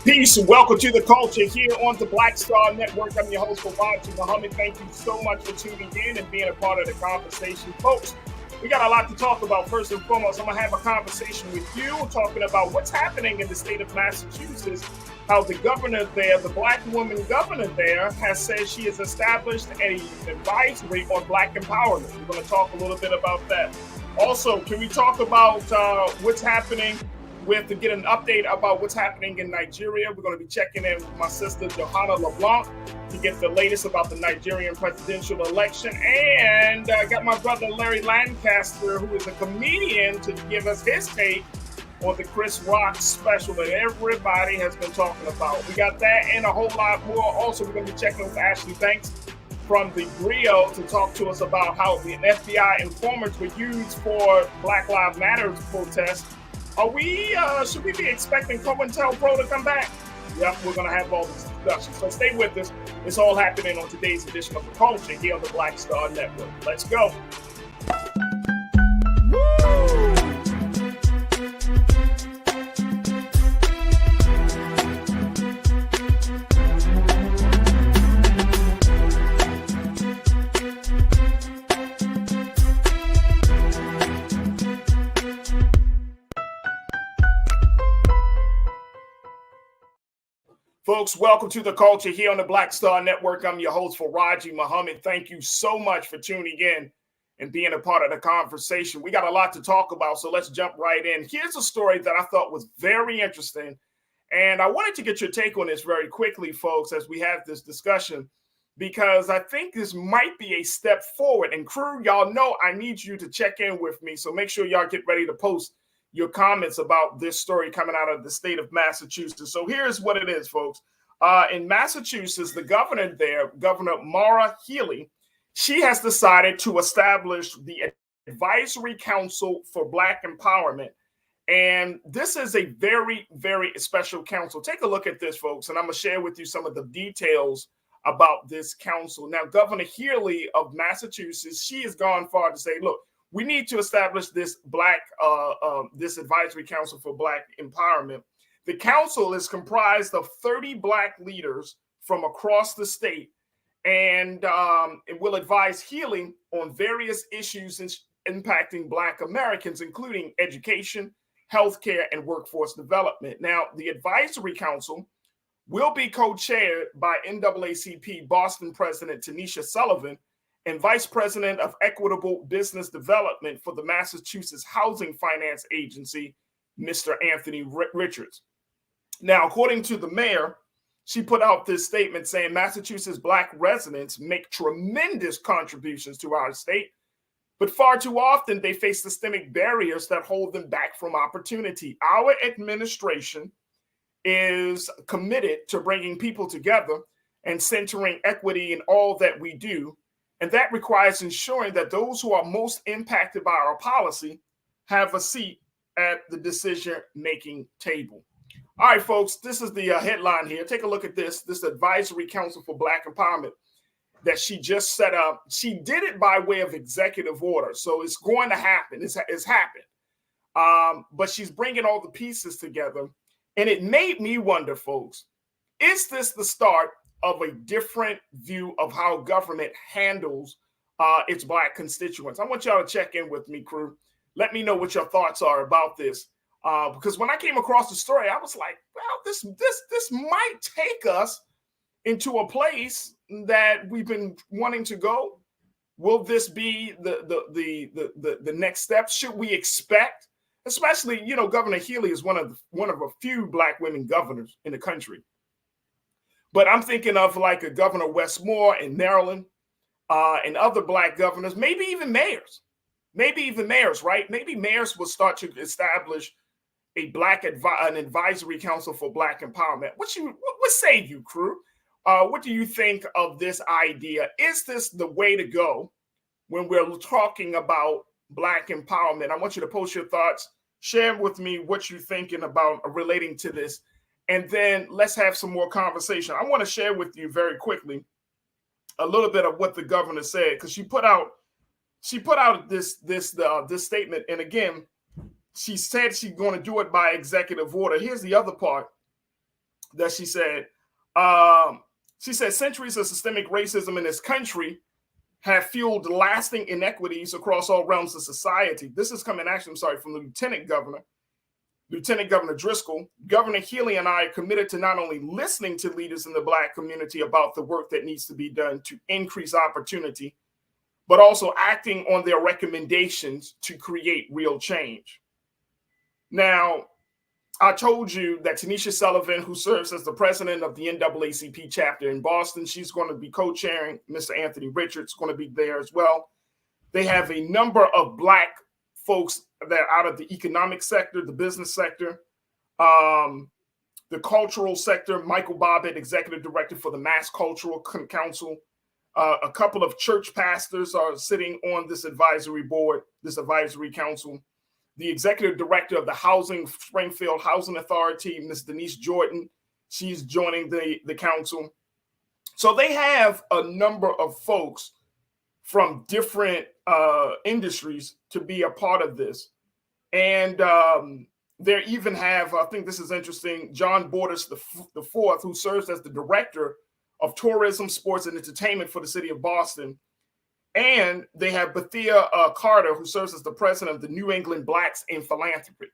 Peace and welcome to the culture here on the Black Star Network. I'm your host, Farajii Muhammad. Thank you so much for tuning in and being a part of the conversation. Folks, we got a lot to talk about. First and foremost, I'm going to have a conversation with you talking about what's happening in the state of Massachusetts, how the governor there, the black woman governor there, has said she has established an advisory on black empowerment. We're going to talk a little bit about that. Also, can we talk about what's happening to get an update about what's happening in Nigeria? We're going to be checking in with my sister, Johanna LeBlanc, to get the latest about the Nigerian presidential election. And I got my brother, Larry Lancaster, who is a comedian, to give us his take on the Chris Rock special that everybody has been talking about. We got that and a whole lot more. Also, we're going to be checking with Ashley Banks from the Brio to talk to us about how the FBI informants were used for Black Lives Matter protests. Should we be expecting COINTELPRO to come back? Yep, we're going to have all this discussion. So stay with us. It's all happening on today's edition of The Culture here on the Black Star Network. Let's go. Folks, welcome to the culture here on the Black Star Network. I'm your host, Farajii Muhammad. Thank you so much for tuning in and being a part of the conversation. We got a lot to talk about, so let's jump right in. Here's a story that I thought was very interesting, and I wanted to get your take on this very quickly, folks, as we have this discussion, because I think this might be a step forward. And crew, y'all know I need you to check in with me, so make sure y'all get ready to post your comments about this story coming out of the state of Massachusetts. So here's what it is, folks. In Massachusetts, the governor there, Governor Maura Healey, she has decided to establish the Advisory Council for Black Empowerment. And this is a very, very special council. Take a look at this, folks, and I'm going to share with you some of the details about this council. Now, Governor Healey of Massachusetts, she has gone far to say, look, we need to establish this this Advisory Council for Black Empowerment. The council is comprised of 30 Black leaders from across the state, and it will advise Healy on various issues impacting Black Americans, including education, healthcare, and workforce development. Now, the Advisory Council will be co-chaired by NAACP Boston President Tanisha Sullivan and Vice President of Equitable Business Development for the Massachusetts Housing Finance Agency, Mr. Anthony Richards. Now, according to the mayor, she put out this statement saying Massachusetts Black residents make tremendous contributions to our state, but far too often they face systemic barriers that hold them back from opportunity. Our administration is committed to bringing people together and centering equity in all that we do. And that requires ensuring that those who are most impacted by our policy have a seat at the decision-making table. All right, folks, this is the headline here. Take a look at this Advisory Council for Black Empowerment that she just set up. She did it by way of executive order, so it's going to happen. It's happened. But she's bringing all the pieces together, and it made me wonder, folks, is this the start of a different view of how government handles its Black constituents? I want y'all to check in with me, crew. Let me know what your thoughts are about this. Because when I came across the story, I was like, well, this might take us into a place that we've been wanting to go. Will this be the next step? Should we expect, especially, Governor Healey is one of a few Black women governors in the country. But I'm thinking of like a Governor Westmore in Maryland and other Black governors, maybe even mayors, right? Maybe mayors will start to establish an advisory council for Black empowerment. What say you, crew? What do you think of this idea? Is this the way to go when we're talking about Black empowerment? I want you to post your thoughts, share with me what you're thinking about relating to this, and then let's have some more conversation. I want to share with you very quickly a little bit of what the governor said, because she put out this statement, and again, she said she's going to do it by executive order. Here's the other part. that she said centuries of systemic racism in this country have fueled lasting inequities across all realms of society. This is coming actually, I'm sorry, from the Lieutenant Governor Driscoll. Governor Healy and I are committed to not only listening to leaders in the Black community about the work that needs to be done to increase opportunity, but also acting on their recommendations to create real change. Now, I told you that Tanisha Sullivan, who serves as the president of the NAACP chapter in Boston, she's going to be co-chairing. Mr. Anthony Richards going to be there as well. They have a number of Black folks that are out of the economic sector, the business sector, the cultural sector. Michael Bobbitt, executive director for the Mass Cultural Council. A couple of church pastors are sitting on this advisory board, this advisory council. The executive director of the Springfield Housing Authority, Ms. Denise Jordan, she's joining the council. So they have a number of folks from different industries to be a part of this. And they even have, I think this is interesting, John Borders the fourth, who serves as the director of tourism, sports, and entertainment for the city of Boston. And they have Bethia Carter, who serves as the president of the New England Blacks in Philanthropy.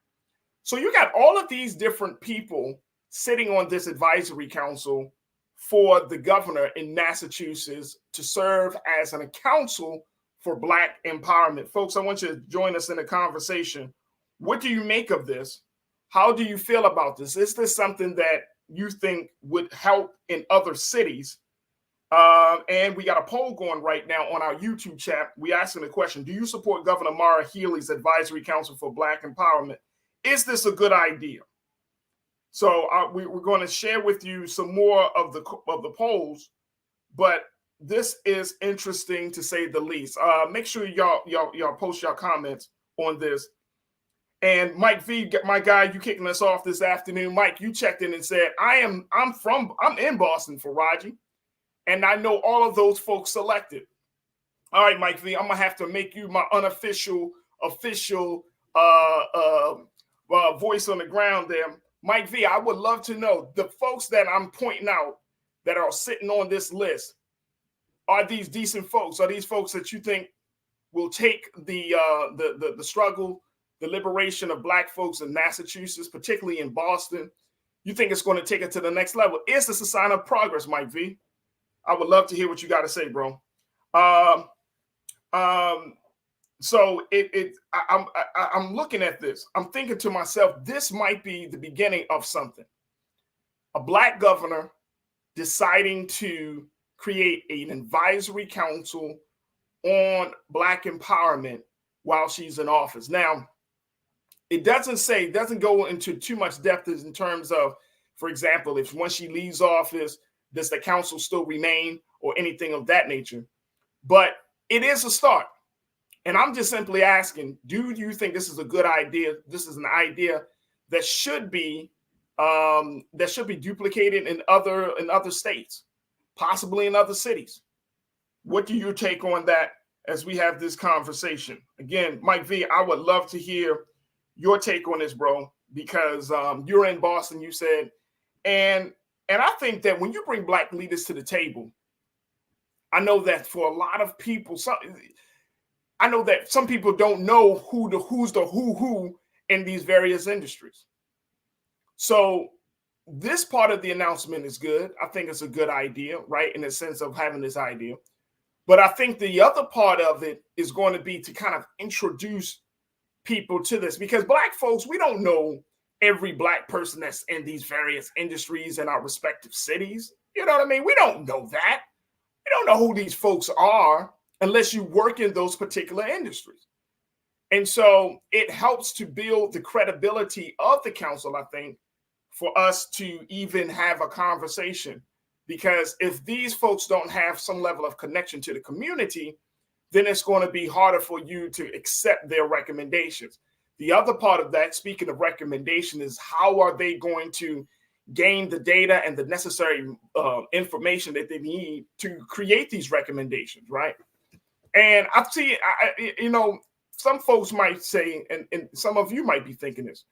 So you got all of these different people sitting on this advisory council for the governor in Massachusetts to serve as a council for Black empowerment. Folks, I want you to join us in a conversation. What do you make of this? How do you feel about this? Is this something that you think would help in other cities? And we got a poll going right now on our YouTube chat. We asking the question, do you support Governor Maura Healey's Advisory Council for Black Empowerment? Is this a good idea? So we're going to share with you some more of the polls, but this is interesting to say the least. Make sure y'all post your comments on this. And Mike V, my guy, you kicking us off this afternoon. Mike, you checked in and said, I'm in Boston, Farajii, and I know all of those folks selected. All right, Mike V, I'm gonna have to make you my official voice on the ground there. Mike V, I would love to know the folks that I'm pointing out that are sitting on this list. Are these decent folks? Are these folks that you think will take the struggle, the liberation of Black folks in Massachusetts, particularly in Boston? You think it's going to take it to the next level? Is this a sign of progress, Mike V? I would love to hear what you got to say, bro. So I'm looking at this. I'm thinking to myself, this might be the beginning of something. A Black governor deciding to create an advisory council on Black empowerment while she's in office. Now, it doesn't go into too much depth in terms of, for example, if once she leaves office, does the council still remain or anything of that nature? But it is a start. And I'm just simply asking, do you think this is a good idea? This is an idea that should be duplicated in other states, possibly in other cities. What do you take on that as we have this conversation? Again, Mike V, I would love to hear your take on this, bro, because you're in Boston, you said, and I think that when you bring Black leaders to the table, I know that for a lot of people, I know that some people don't know who's the who in these various industries. So this part of the announcement is good. I think it's a good idea, right? In the sense of having this idea. But I think the other part of it is going to be to kind of introduce people to this, because Black folks, we don't know every Black person that's in these various industries in our respective cities. You know what I mean? We don't know that. We don't know who these folks are unless you work in those particular industries. And so it helps to build the credibility of the council, I think, for us to even have a conversation. Because if these folks don't have some level of connection to the community, then it's going to be harder for you to accept their recommendations. The other part of that, speaking of recommendation, is how are they going to gain the data and the necessary information that they need to create these recommendations, right? And I see, some folks might say, and some of you might be thinking this,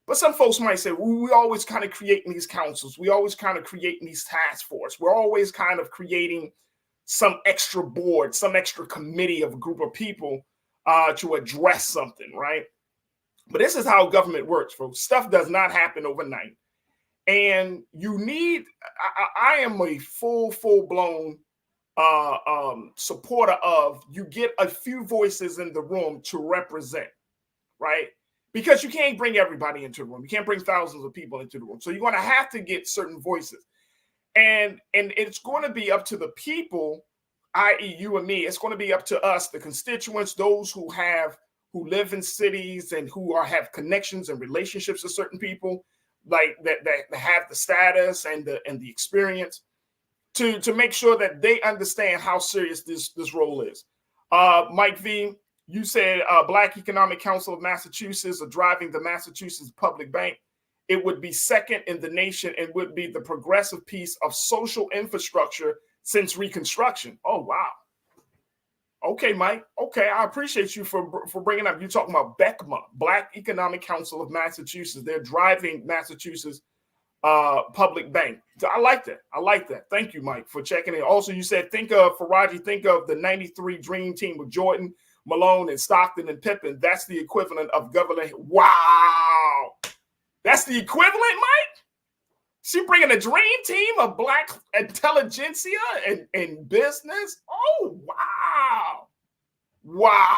But some folks might say, well, we always kind of creating these councils. We always kind of creating these task force. We're always kind of creating some extra board, some extra committee of a group of people to address something, right? But this is how government works, folks. Stuff does not happen overnight. And you need, I am a full-blown supporter of, you get a few voices in the room to represent, right? Because you can't bring everybody into the room. You can't bring thousands of people into the room. So you're going to have to get certain voices. And it's going to be up to the people, i.e. you and me. It's going to be up to us, the constituents, those who live in cities and who have connections and relationships with certain people, like that have the status and the experience to make sure that they understand how serious this role is. Mike V, you said Black Economic Council of Massachusetts are driving the Massachusetts Public Bank. It would be second in the nation and would be the progressive piece of social infrastructure since Reconstruction. Oh, wow. Okay, Mike. Okay, I appreciate you for bringing up. You're talking about BECMA, Black Economic Council of Massachusetts. They're driving Massachusetts Public Bank. So I like that. I like that. Thank you, Mike, for checking in. Also, you said, Farajii, think of the 93 Dream Team with Jordan, Malone, and Stockton and Pippen. That's the equivalent of Governor. Wow. That's the equivalent, Mike? She bringing a dream team of Black intelligentsia and business? Oh, wow. Wow.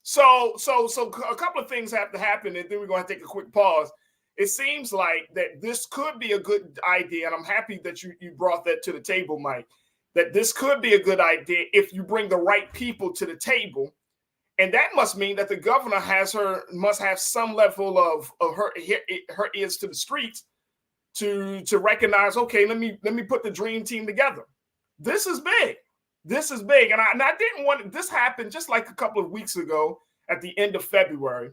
So a couple of things have to happen, and then we're going to take a quick pause. It seems like that this could be a good idea, and I'm happy that you brought that to the table, Mike, that this could be a good idea if you bring the right people to the table. And that must mean that the governor must have some level of her ears to the streets to recognize, okay, let me put the dream team together. This is big. This is big. And I didn't want this happened just like a couple of weeks ago at the end of February.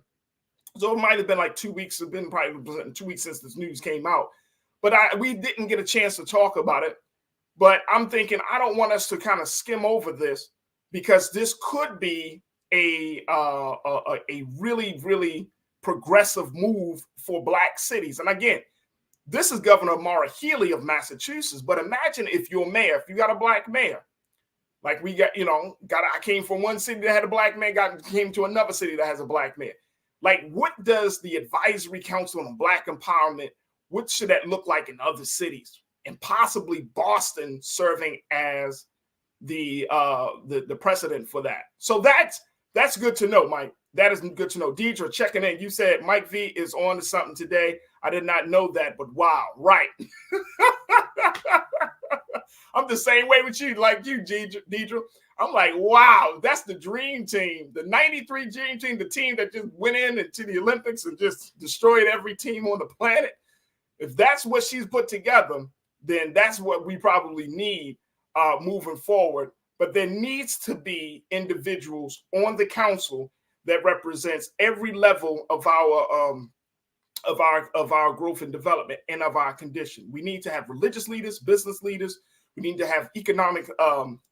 So it might have been like 2 weeks. It's been probably 2 weeks since this news came out. But we didn't get a chance to talk about it. But I'm thinking I don't want us to kind of skim over this because this could be a really, really progressive move for Black cities. And again, this is Governor Maura Healey of Massachusetts. But imagine if you're a mayor, if you got a Black mayor, like we got, I came from one city that had a Black mayor, came to another city that has a Black mayor. Like, what does the Advisory Council on Black Empowerment, what should that look like in other cities? And possibly Boston serving as the precedent for that. So that's good to know, Mike. That is good to know. Deidre, checking in. You said Mike V is on to something today. I did not know that, but wow, right. I'm the same way with you, like you, Deidre. I'm like, wow, that's the dream team. The 93 dream team, the team that just went into the Olympics and just destroyed every team on the planet. If that's what she's put together, then that's what we probably need moving forward. But there needs to be individuals on the council that represents every level of our growth and development and of our condition. We need to have religious leaders, business leaders. We need to have economic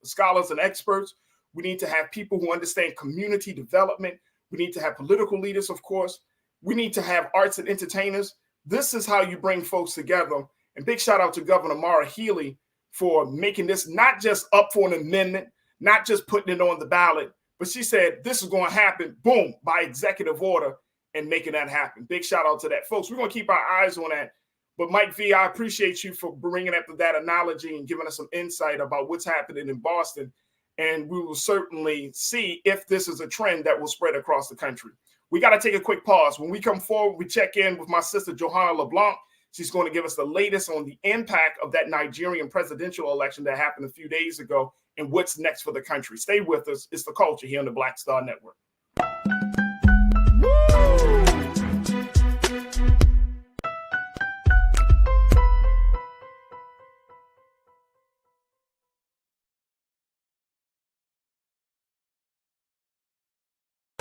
scholars and experts. We need to have people who understand community development. We need to have political leaders, of course. We need to have arts and entertainers. This is how you bring folks together. And big shout out to Governor Maura Healey for making this not just up for an amendment, not just putting it on the ballot, but she said this is going to happen, boom, by executive order and making that happen. Big shout out to that. Folks, we're going to keep our eyes on that. But Mike V, I appreciate you for bringing up that analogy and giving us some insight about what's happening in Boston. And we will certainly see if this is a trend that will spread across the country. We got to take a quick pause. When we come forward, we check in with my sister, Johanna LeBlanc. She's going to give us the latest on the impact of that Nigerian presidential election that happened a few days ago and what's next for the country. Stay with us. It's The Culture here on the Black Star Network.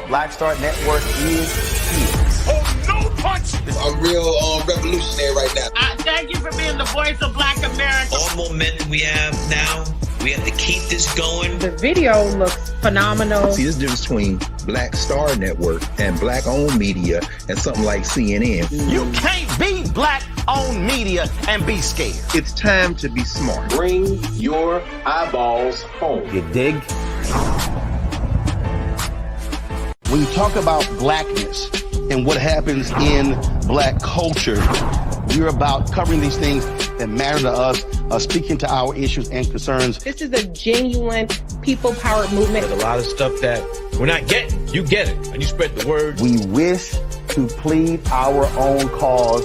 Black Star Network is here. Oh, no punch! I'm real revolutionary right now. Thank you for being the voice of Black America. All momentum we have now We have to keep this going. The video looks phenomenal. See, there's a difference between Black Star Network and Black-owned media and something like CNN. You can't be Black-owned media and be scared. It's time to be smart. Bring your eyeballs home. You dig? When you talk about blackness and what happens in Black culture, we're about covering these things that matter to us, speaking to our issues and concerns. This is a genuine people-powered movement. There's a lot of stuff that we're not getting. You get it, and you spread the word. We wish to plead our own cause.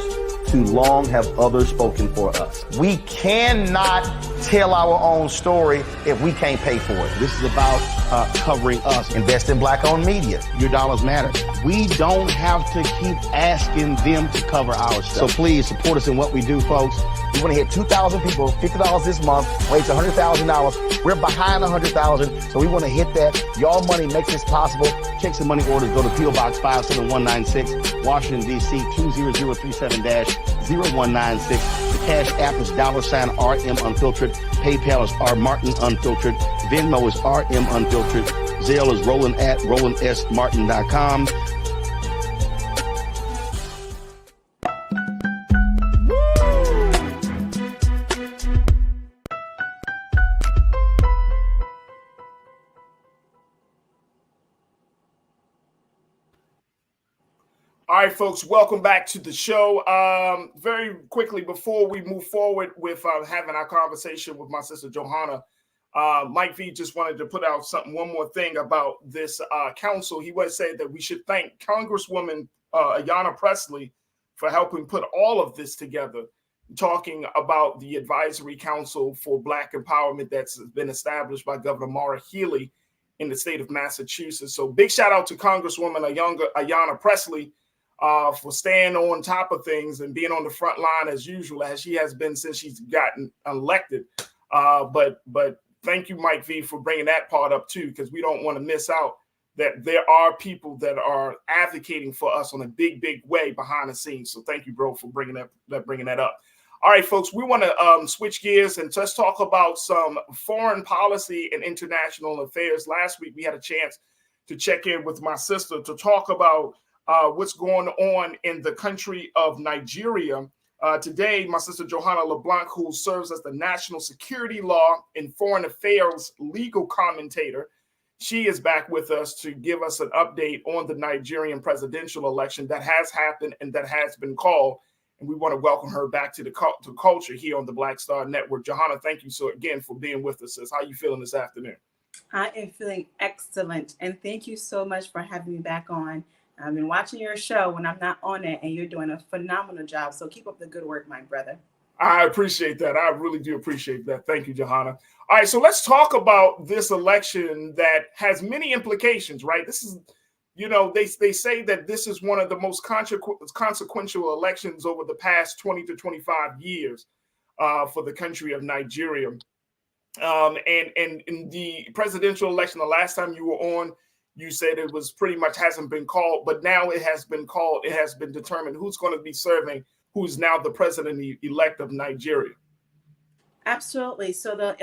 Too long have others spoken for us. We cannot tell our own story if we can't pay for it. This is about covering us. Invest in Black-owned media. Your dollars matter. We don't have to keep asking them to cover our stuff. So please support us in what we do, folks. We want to hit 2,000 people, $50 this month, raise $100,000. We're behind 100,000, so we want to hit that. Y'all money makes this possible. Checks and money orders go to P.O. Box 57196, Washington, D.C. 20037-0196. The Cash App is $RM Unfiltered. PayPal is R Martin Unfiltered. Venmo is RM Unfiltered. Zelle is roland@rolandsmartin.com. All right, folks, welcome back to the show. Very quickly, before we move forward with having our conversation with my sister Johanna, Mike V just wanted to put out one more thing about this council. He was saying that we should thank Congresswoman Ayanna Pressley for helping put all of this together, talking about the advisory council for Black empowerment that's been established by Governor Maura Healey in the state of Massachusetts. So big shout out to Congresswoman Ayanna Pressley for staying on top of things and being on the front line as usual, as she has been since she's gotten elected. But thank you, Mike V, for bringing that part up too, because we don't want to miss out that there are people that are advocating for us on a big way behind the scenes. So thank you, bro, for bringing that up. All right, folks, we want to switch gears and just talk about some foreign policy and international affairs. Last week, we had a chance to check in with my sister to talk about what's going on in the country of Nigeria. Today, my sister Johanna LeBlanc, who serves as the National Security Law and Foreign Affairs legal commentator, she is back with us to give us an update on the Nigerian presidential election that has happened and that has been called. And we want to welcome her back to culture here on the Black Star Network. Johanna, thank you so again for being with us, sis. How are you feeling this afternoon? I am feeling excellent. And thank you so much for having me back on. I've been watching your show when I'm not on it, and you're doing a phenomenal job. So keep up the good work, my brother. I appreciate that. I really do appreciate that. Thank you, Johanna. All right, so let's talk about this election that has many implications, right? This is, they say that this is one of the most consequential elections over the past 20 to 25 years for the country of Nigeria. And in the presidential election, the last time you were on, you said it was pretty much hasn't been called, but now it has been called. It has been determined who's going to be serving, who's now the president-elect of Nigeria. Absolutely. So the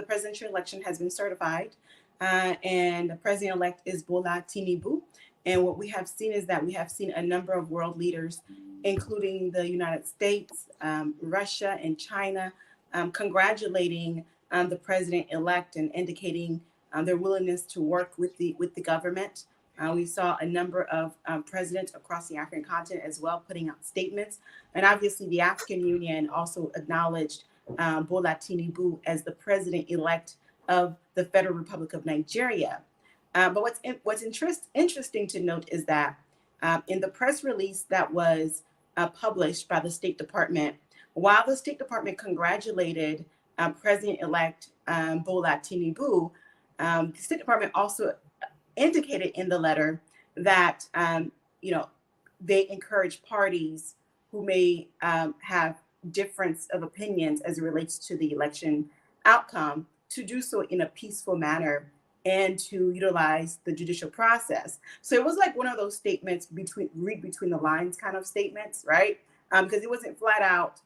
presidential election has been certified, and the president-elect is Bola Tinubu. And what we have seen is that we have seen a number of world leaders, including the United States, Russia, and China, congratulating the president-elect and indicating their willingness to work with the government. We saw a number of presidents across the African continent as well putting out statements. And obviously the African Union also acknowledged Bola Tinubu as the president-elect of the Federal Republic of Nigeria. But what's interesting to note is that in the press release that was published by the State Department, while the State Department congratulated President-elect Bola Tinubu, the State Department also indicated in the letter that, they encourage parties who may have difference of opinions as it relates to the election outcome to do so in a peaceful manner and to utilize the judicial process. So it was like one of those statements read between the lines kind of statements, right? Because it wasn't flat out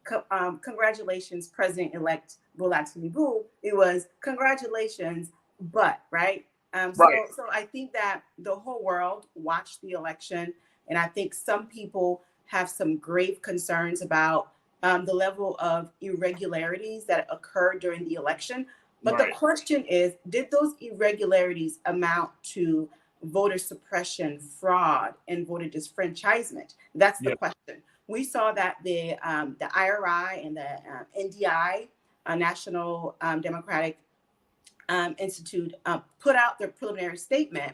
congratulations, President-elect Bola Tinubu. It was congratulations, but right. Right. So I think that the whole world watched the election, and I think some people have some grave concerns about the level of irregularities that occurred during the election. But the question is, did those irregularities amount to voter suppression, fraud, and voter disfranchisement? That's the question. We saw that the IRI and the NDI, National Democratic Institute, put out their preliminary statement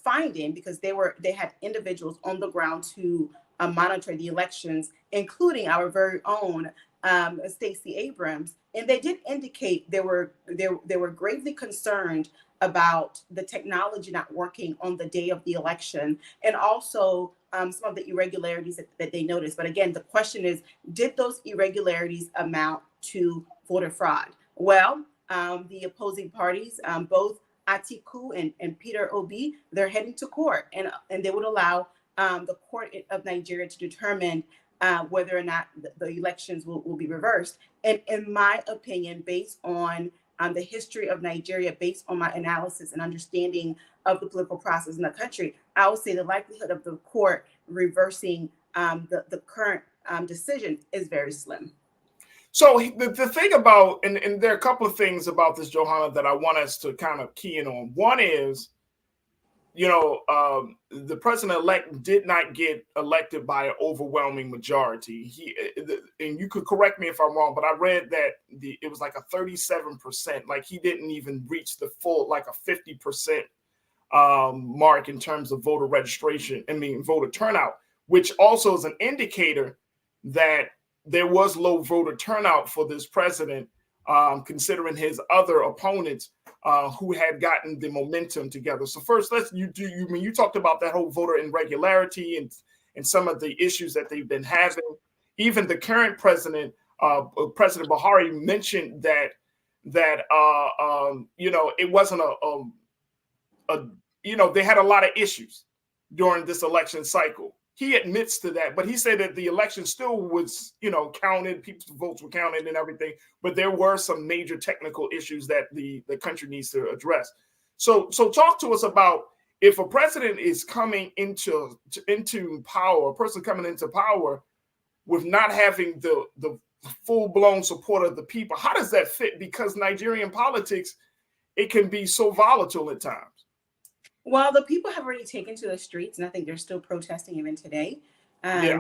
finding, because they had individuals on the ground to monitor the elections, including our very own Stacey Abrams, and they did indicate they were gravely concerned about the technology not working on the day of the election, and also some of the irregularities that they noticed. But again, the question is, did those irregularities amount to voter fraud? Well, the opposing parties, both Atiku and Peter Obi, they're heading to court, and they would allow the court of Nigeria to determine whether or not the elections will be reversed. And in my opinion, based on the history of Nigeria, based on my analysis and understanding of the political process in the country, I would say the likelihood of the court reversing the current decision is very slim. So the thing about, and there are a couple of things about this, Johanna, that I want us to kind of key in on. One is, the president-elect did not get elected by an overwhelming majority. And you could correct me if I'm wrong, but I read that it was like a 37%. Like, he didn't even reach the full, like a 50% mark in terms of voter registration. Voter turnout, which also is an indicator that there was low voter turnout for this president, considering his other opponents who had gotten the momentum together. So first, you talked about that whole voter irregularity and some of the issues that they've been having. Even the current president, President Buhari, mentioned that it wasn't they had a lot of issues during this election cycle. He admits to that, but he said that the election still was, counted, people's votes were counted and everything, but there were some major technical issues that the country needs to address. So talk to us about, if a president is coming into power, a person coming into power with not having the full-blown support of the people, how does that fit? Because Nigerian politics, it can be so volatile at times. Well, the people have already taken to the streets, and I think they're still protesting even today, about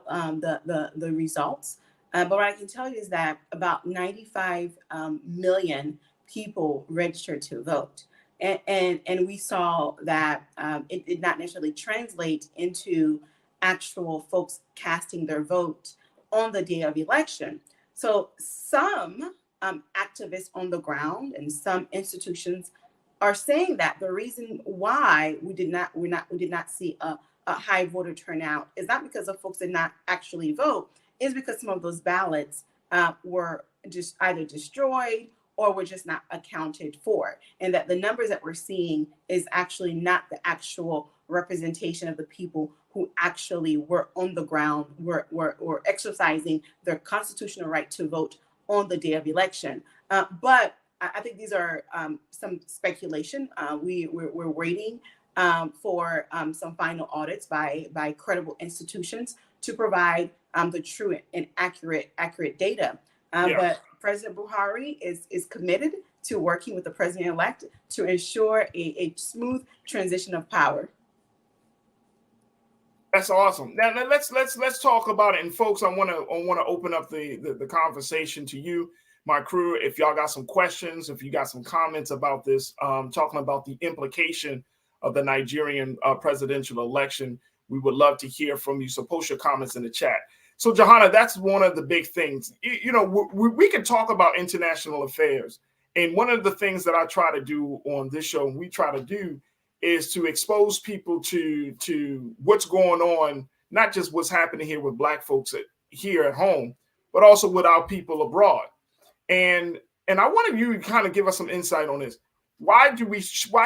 the results. But what I can tell you is that about 95 million people registered to vote. And we saw that it did not necessarily translate into actual folks casting their vote on the day of election. So some activists on the ground and some institutions are saying that the reason why we did not see a high voter turnout is not because the folks did not actually vote, is because some of those ballots were just either destroyed or were just not accounted for, and that the numbers that we're seeing is actually not the actual representation of the people who actually were on the ground, were exercising their constitutional right to vote on the day of election. But I think these are some speculation. We're waiting for some final audits by credible institutions to provide the true and accurate data. But President Buhari is committed to working with the president-elect to ensure a smooth transition of power. That's awesome. Now let's talk about it. And folks, I want to open up the conversation to you, my crew. If y'all got some questions, if you got some comments about this, talking about the implication of the Nigerian presidential election, we would love to hear from you. So post your comments in the chat. So Johanna, that's one of the big things. We can talk about international affairs. And one of the things that I try to do on this show, and we try to do, is to expose people to what's going on, not just what's happening here with Black folks here at home, but also with our people abroad. And I wanted you to kind of give us some insight on this. Why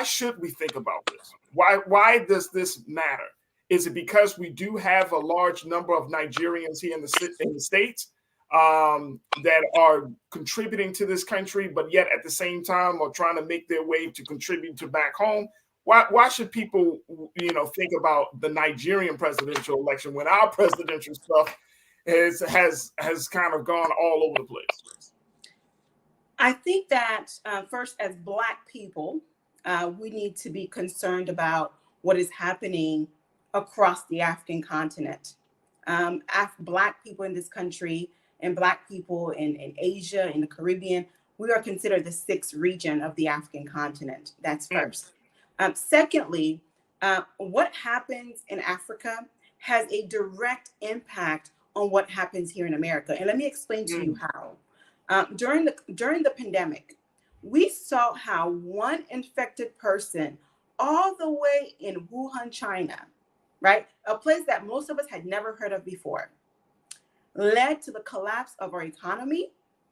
should we think about this? Why does this matter? Is it because we do have a large number of Nigerians here in the States that are contributing to this country, but yet at the same time are trying to make their way to contribute to back home? Why should people, think about the Nigerian presidential election when our presidential stuff has kind of gone all over the place? I think that first, as Black people, we need to be concerned about what is happening across the African continent. Black people in this country and Black people in Asia, in the Caribbean, we are considered the sixth region of the African continent. That's first. Secondly, what happens in Africa has a direct impact on what happens here in America. And let me explain to you how. During the pandemic, we saw how one infected person all the way in Wuhan, China, right? A place that most of us had never heard of before, led to the collapse of our economy,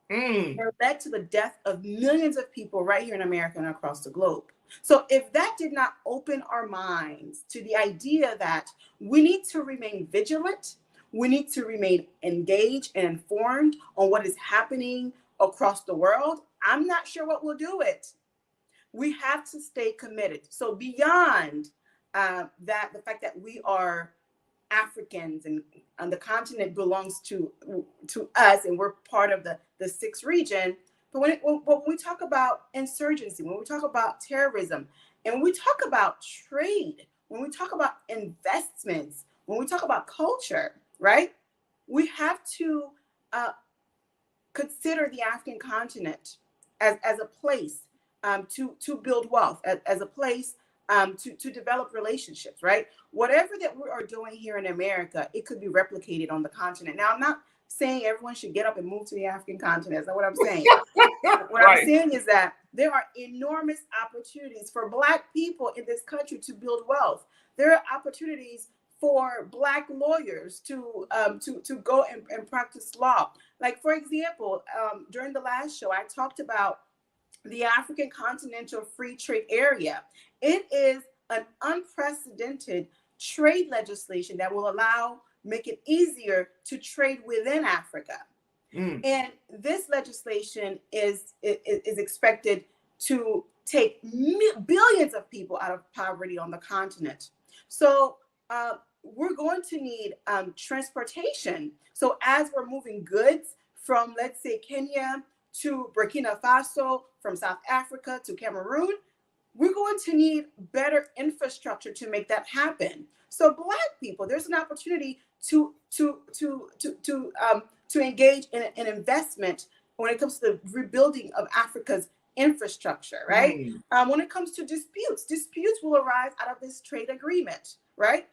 and led to the death of millions of people right here in America and across the globe. So if that did not open our minds to the idea that we need to remain vigilant, we need to remain engaged and informed on what is happening across the world, I'm not sure what will do it. We have to stay committed. So beyond that, the fact that we are Africans and the continent belongs to us and we're part of the sixth region. But when we talk about insurgency, when we talk about terrorism, and when we talk about trade, when we talk about investments, when we talk about culture, right? We have to consider the African continent as a place to build wealth, as a place to develop relationships, right? Whatever that we are doing here in America, it could be replicated on the continent. Now, I'm not saying everyone should get up and move to the African continent. That's not what I'm saying. What I'm saying is that there are enormous opportunities for Black people in this country to build wealth. There are opportunities for Black lawyers to go and practice law. Like, for example, during the last show, I talked about the African Continental Free Trade Area. It is an unprecedented trade legislation that will make it easier to trade within Africa. And this legislation is expected to take billions of people out of poverty on the continent. So we're going to need transportation. So as we're moving goods from, let's say, Kenya to Burkina Faso, from South Africa to Cameroon, we're going to need better infrastructure to make that happen. So Black people, there's an opportunity to engage in an investment when it comes to the rebuilding of Africa's infrastructure, right? When it comes to disputes will arise out of this trade agreement, right?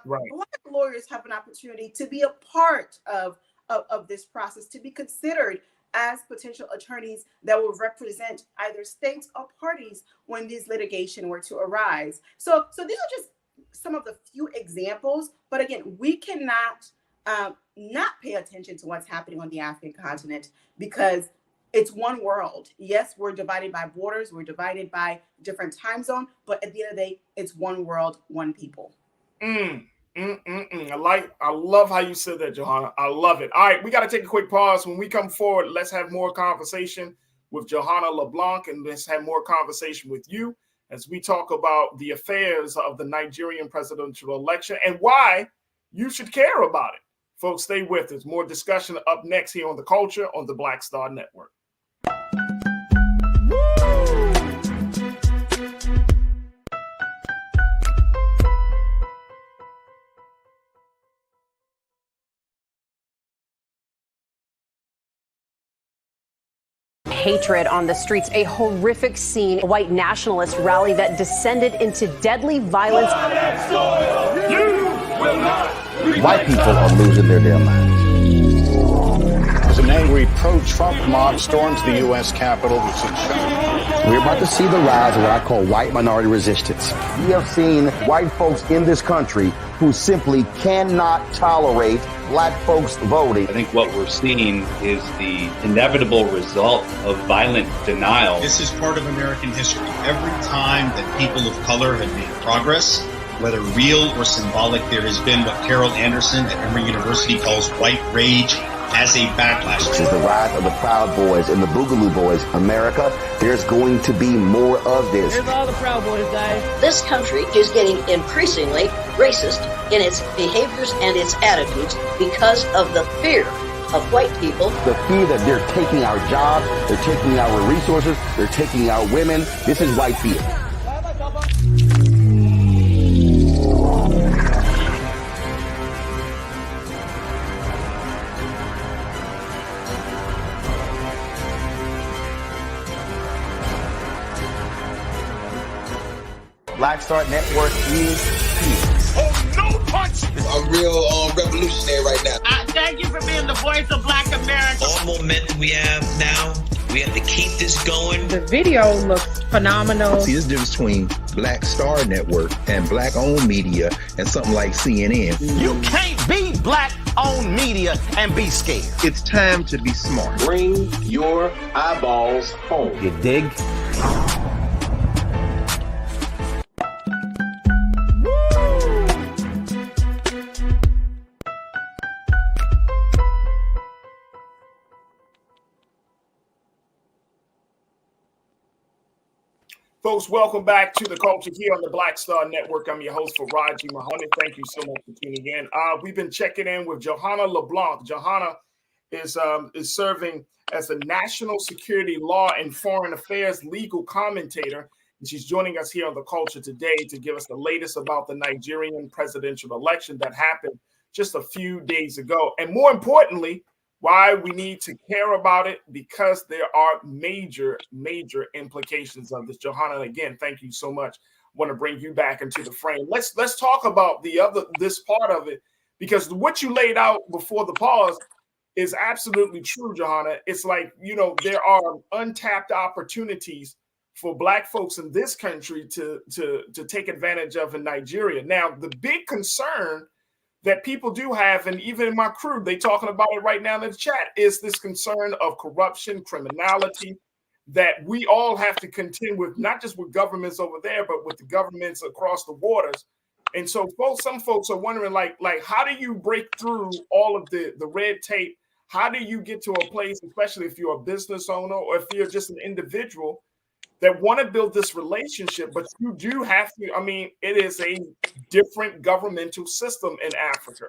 Black lawyers have an opportunity to be a part of this process, to be considered as potential attorneys that will represent either states or parties when these litigation were to arise. So these are just some of the few examples, but again, we cannot not pay attention to what's happening on the African continent because it's one world. Yes, we're divided by borders, we're divided by different time zones, but at the end of the day, it's one world, one people. I love how you said that, Johanna. I love it. All right, we got to take a quick pause. When we come forward, let's have more conversation with Johanna LeBlanc, and let's have more conversation with you as we talk about the affairs of the Nigerian presidential election and why you should care about it. Folks, stay with us. More discussion up next here on The Culture on the Black Star Network. Hatred on the streets, a horrific scene, a white nationalist rally that descended into deadly violence. White people are losing their damn minds. As an angry pro-Trump mob storms the U.S. Capitol, we're about to see the rise of what I call white minority resistance. We have seen white folks in this country who simply cannot tolerate Black folks voting. I think what we're seeing is the inevitable result of violent denial. This is part of American history. Every time that people of color have made progress, whether real or symbolic, there has been what Carol Anderson at Emory University calls white rage as a backlash. This is the rise of the Proud Boys and the Boogaloo Boys. America, there's going to be more of this. Here's all the Proud Boys, guys. This country is getting increasingly racist in its behaviors and its attitudes because of the fear of white people. The fear that they're taking our jobs, they're taking our resources, they're taking our women. This is white fear. Black Star Network is here. Oh, no punch! I'm real revolutionary right now. Thank you for being the voice of Black America. All momentum we have now, we have to keep this going. The video looks phenomenal. See, this difference between Black Star Network and black-owned media and something like CNN. You can't be black-owned media and be scared. It's time to be smart. Bring your eyeballs home. You dig? Folks, welcome back to the culture here on the Black Star Network. I'm your host, Farajii Muhammad. Thank you so much for tuning in. We've been checking in with Johanna LeBlanc. Johanna is serving as the National Security Law and Foreign Affairs legal commentator, and she's joining us here on the culture today to give us the latest about the Nigerian presidential election that happened just a few days ago, and more importantly, why we need to care about it, because there are major implications of this. Johanna, again, thank you so much. I want to bring you back into the frame. Let's talk about this part of it, because what you laid out before the pause is absolutely true, Johanna. It's like, there are untapped opportunities for Black folks in this country to take advantage of in Nigeria. Now, the big concern that people do have, and even in my crew, they talking about it right now in the chat, is this concern of corruption, criminality, that we all have to contend with, not just with governments over there, but with the governments across the waters. And so some folks are wondering, like how do you break through all of the red tape? How do you get to a place, especially if you're a business owner or if you're just an individual that want to build this relationship, but you do have to, it is a different governmental system in Africa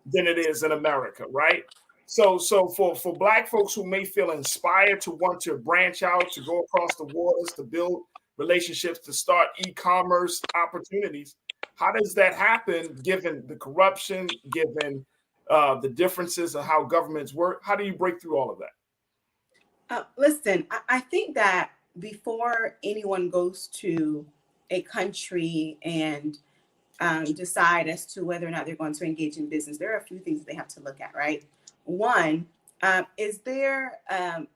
than it is in America, right? So for Black folks who may feel inspired to want to branch out, to go across the waters, to build relationships, to start e-commerce opportunities, how does that happen given the corruption, given the differences of how governments work? How do you break through all of that? Listen, I think that before anyone goes to a country and decide as to whether or not they're going to engage in business, there are a few things they have to look at, right? One, is there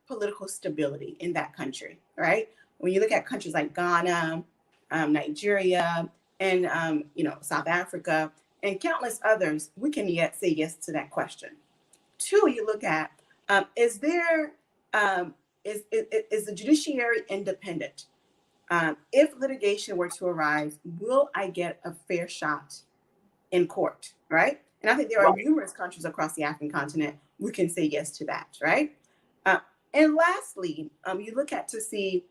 political stability in that country, right? When you look at countries like Ghana, Nigeria, and South Africa, and countless others, we can say yes to that question. Two, you look at, is the judiciary independent? If litigation were to arise, will I get a fair shot in court, right? And I think there are numerous countries across the African continent we can say yes to that, right? And lastly, you look at to see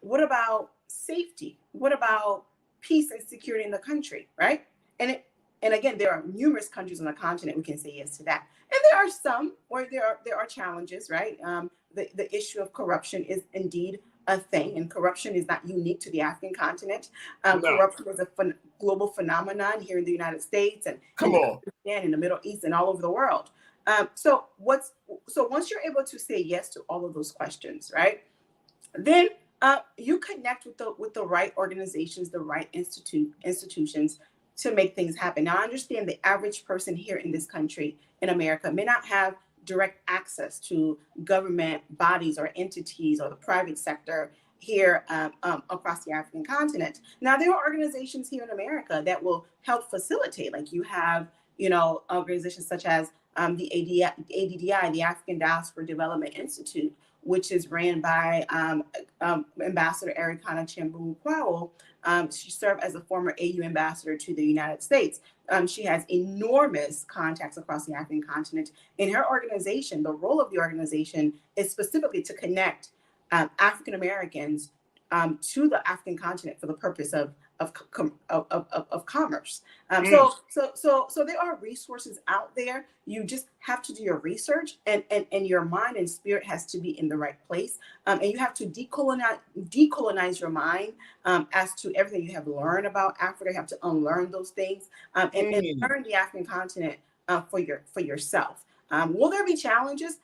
what about safety? What about peace and security in the country, right? And again, there are numerous countries on the continent we can say yes to that. And there are some where there are challenges, right? The issue of corruption is indeed a thing, and corruption is not unique to the African continent. Corruption is a global phenomenon here in the United States and in the Middle East and all over the world. So once you're able to say yes to all of those questions, right, then you connect with the right organizations, the right institutions to make things happen. Now, I understand the average person here in this country, in America, may not have direct access to government bodies or entities or the private sector here across the African continent. Now, there are organizations here in America that will help facilitate, like you have organizations such as the ADDI, the African Diaspora Development Institute, which is ran by Ambassador Ericana Chambu-Kwao. She served as a former AU ambassador to the United States. She has enormous contacts across the African continent. In her organization, the role of the organization is specifically to connect African Americans to the African continent for the purpose of commerce. So there are resources out there. You just have to do your research, and your mind and spirit has to be in the right place. And you have to decolonize your mind as to everything you have learned about Africa. You have to unlearn those things and learn the African continent for yourself. Will there be challenges?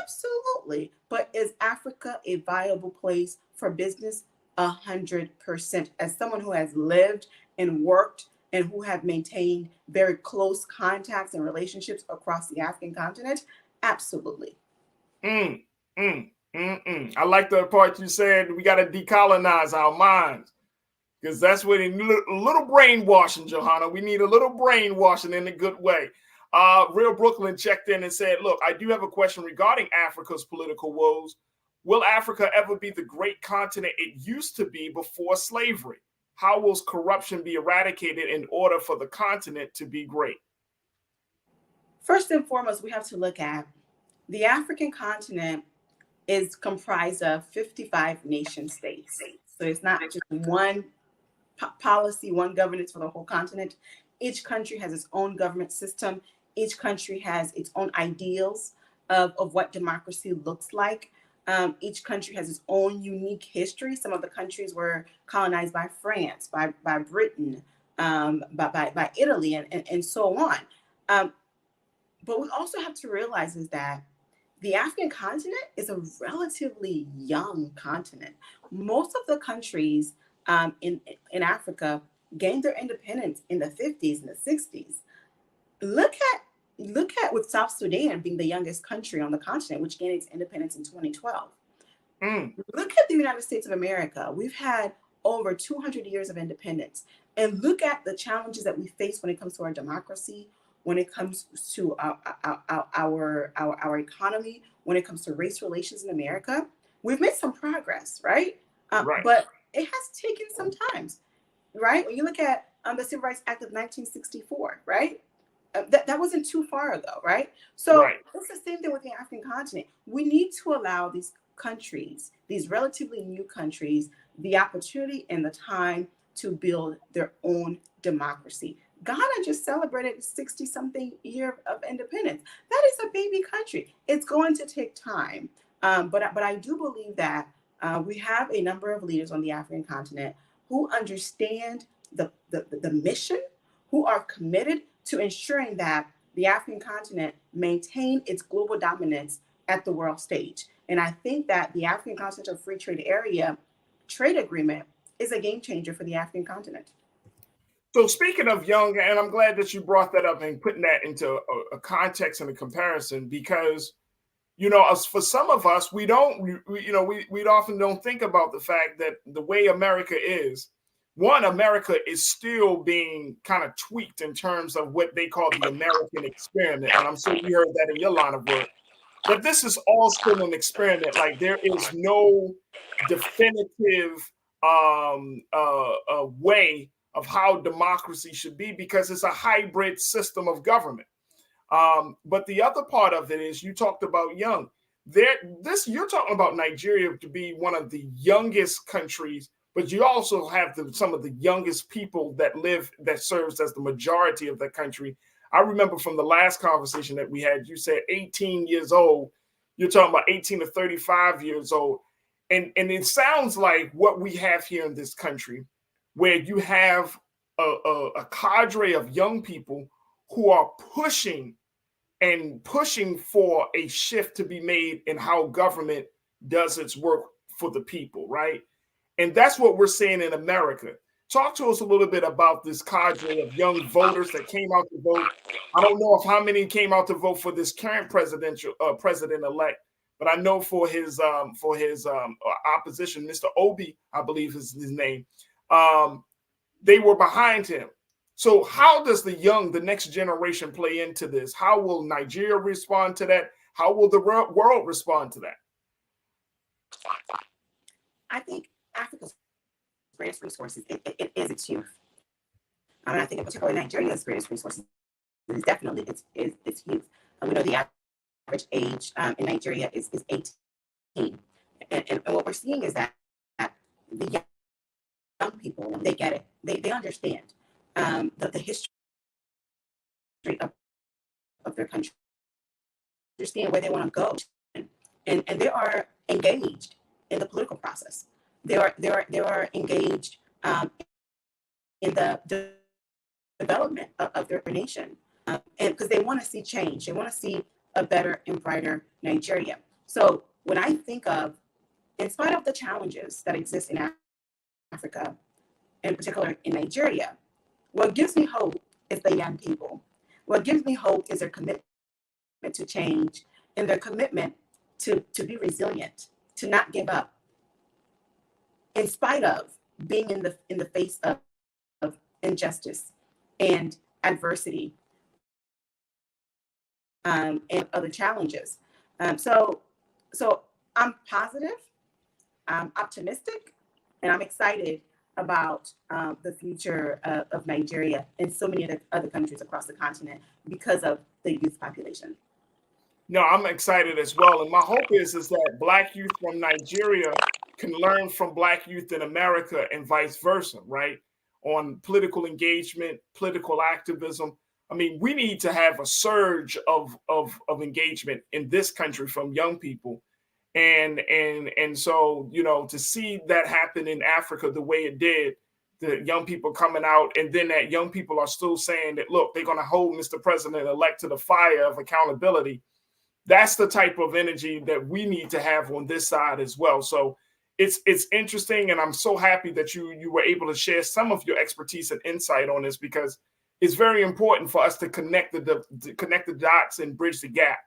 Absolutely. But is Africa a viable place for business? 100%. As someone who has lived and worked and who have maintained very close contacts and relationships across the African continent, absolutely. I like the part you said, we got to decolonize our minds, because that's what a little brainwashing, Johanna. We need a little brainwashing in a good way. Real Brooklyn checked in and said, look, I do have a question regarding Africa's political woes. Will Africa ever be the great continent it used to be before slavery? How will corruption be eradicated in order for the continent to be great? First and foremost, we have to look at the African continent is comprised of 55 nation states. So it's not just one policy, one governance for the whole continent. Each country has its own government system. Each country has its own ideals of what democracy looks like. Each country has its own unique history. Some of the countries were colonized by France, by Britain, by Italy, and so on. But we also have to realize is that the African continent is a relatively young continent. Most of the countries in Africa gained their independence in the 50s and the 60s. Look at with South Sudan being the youngest country on the continent, which gained its independence in 2012. Look at the United States of America. We've had over 200 years of independence. And look at the challenges that we face when it comes to our democracy, when it comes to our economy, when it comes to race relations in America. We've made some progress, right? But it has taken some time, right? When you look at the Civil Rights Act of 1964, right? That wasn't too far ago, right? So it's the same thing with the African continent. We need to allow these countries, these relatively new countries, the opportunity and the time to build their own democracy. Ghana just celebrated 60-something year of independence. That is a baby country. It's going to take time. But I do believe that we have a number of leaders on the African continent who understand the mission, who are committed to ensuring that the African continent maintain its global dominance at the world stage. And I think that the African Continental Free Trade Area trade agreement is a game changer for the African continent. So speaking of young, and I'm glad that you brought that up and putting that into a context and a comparison, because, for some of us, we often don't think about the fact that the way America is, America is still being kind of tweaked in terms of what they call the American experiment. And I'm sure you heard that in your line of work, that this is all still an experiment. Like there is no definitive way of how democracy should be, because it's a hybrid system of government. But the other part of it is, you talked about young. You're talking about Nigeria to be one of the youngest countries, but you also have some of the youngest people that serves as the majority of the country. I remember from the last conversation that we had, you said 18 years old. You're talking about 18 to 35 years old. And it sounds like what we have here in this country, where you have a cadre of young people who are pushing for a shift to be made in how government does its work for the people, right? And that's what we're seeing in America. Talk to us a little bit about this cadre of young voters that came out to vote. I don't know how many came out to vote for this current president-elect, but I know for his opposition, Mr. Obi, I believe is his name, they were behind him. So how does the next generation play into this? How will Nigeria respond to that? How will the world respond to that? I think Africa's greatest resources it is its youth. I think in particular Nigeria's greatest resources is definitely its youth. We know the average age in Nigeria is 18. And what we're seeing is that the young people, they get it. They understand the history of their country, understand where they want to go. And they are engaged in the political process. They are engaged in the development of their nation. And because they want to see change, they want to see a better and brighter Nigeria. So when I think of, in spite of the challenges that exist in Africa, in particular in Nigeria, what gives me hope is the young people. What gives me hope is their commitment to change and their commitment to be resilient, to not give up, in spite of being in the face of injustice and adversity and other challenges. So I'm positive, I'm optimistic, and I'm excited about the future of Nigeria and so many other countries across the continent because of the youth population. No, I'm excited as well. And my hope is that Black youth from Nigeria can learn from Black youth in America and vice versa, right? On political engagement, political activism. I mean, we need to have a surge of engagement in this country from young people. And so, you know, to see that happen in Africa the way it did, the young people coming out, and then that young people are still saying that, look, they're going to hold Mr. President-elect to the fire of accountability. That's the type of energy that we need to have on this side as well. So it's interesting, and I'm so happy that you were able to share some of your expertise and insight on this, because it's very important for us to connect the dots and bridge the gap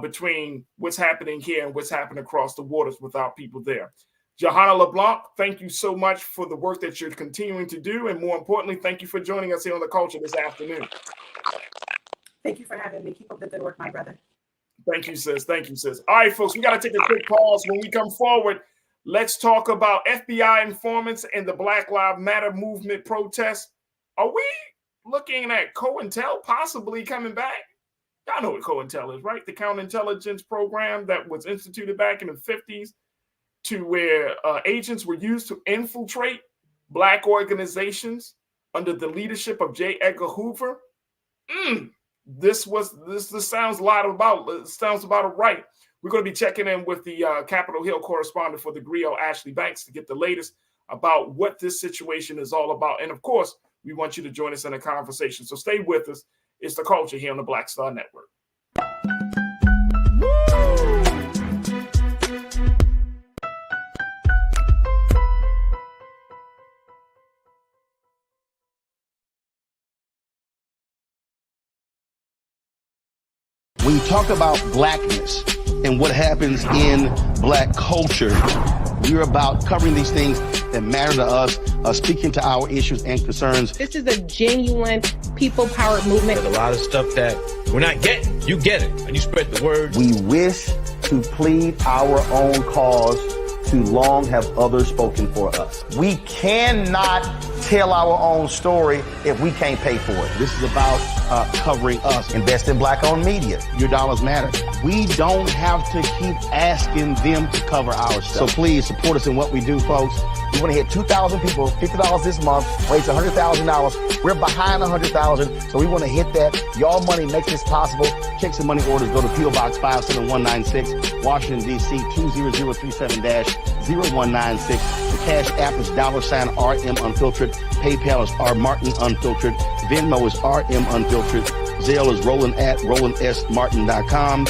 between what's happening here and what's happening across the waters without people there. Johanna LeBlanc, thank you so much for the work that you're continuing to do. And more importantly, thank you for joining us here on The Culture this afternoon. Thank you for having me. Keep up the good work, my brother. Thank you, sis. Thank you, sis. All right, folks, we got to take a quick pause. When we come forward, let's talk about FBI informants and the Black Lives Matter movement protests. Are we looking at COINTEL possibly coming back? Y'all know what COINTEL is, right? The counterintelligence program that was instituted back in the 50s to where agents were used to infiltrate Black organizations under the leadership of J. Edgar Hoover. This sounds about right. We're going to be checking in with the Capitol Hill correspondent for the Griot, Ashley Banks, to get the latest about what this situation is all about. And of course, we want you to join us in a conversation. So stay with us. It's The Culture here on the Black Star Network. When you talk about blackness and what happens in Black culture, we're about covering these things that matter to us, speaking to our issues and concerns. This is a genuine people-powered movement. There's a lot of stuff that we're not getting. You get it, and you spread the word. We wish to plead our own cause. Too long have others spoken for us. We cannot tell our own story if we can't pay for it. This is about covering us. Invest in Black-owned media. Your dollars matter. We don't have to keep asking them to cover our stuff. So please support us in what we do, folks. We want to hit 2,000 people, $50 this month, raise $100,000. We're behind 100,000, so we want to hit that. Your money makes this possible. Checks and money orders go to P.O. Box 57196, Washington, D.C. 20037-0196. The Cash App is $RM Unfiltered. PayPal is R Martin Unfiltered. Venmo is RM Unfiltered. Zelle is Roland@RolandSMartin.com.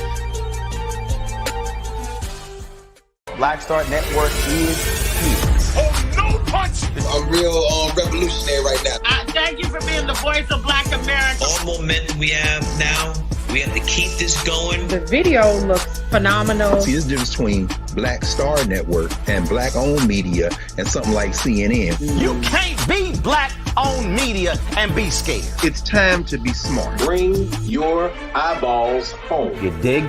Black Star Network is here. Oh, no punch! I'm real revolutionary right now. Thank you for being the voice of Black America. All momentum we have now, we have to keep this going. The video looks phenomenal. See, there's a difference between Black Star Network and Black-owned media and something like CNN. You can't be black own media and be scared. It's time to be smart. Bring your eyeballs home. You dig?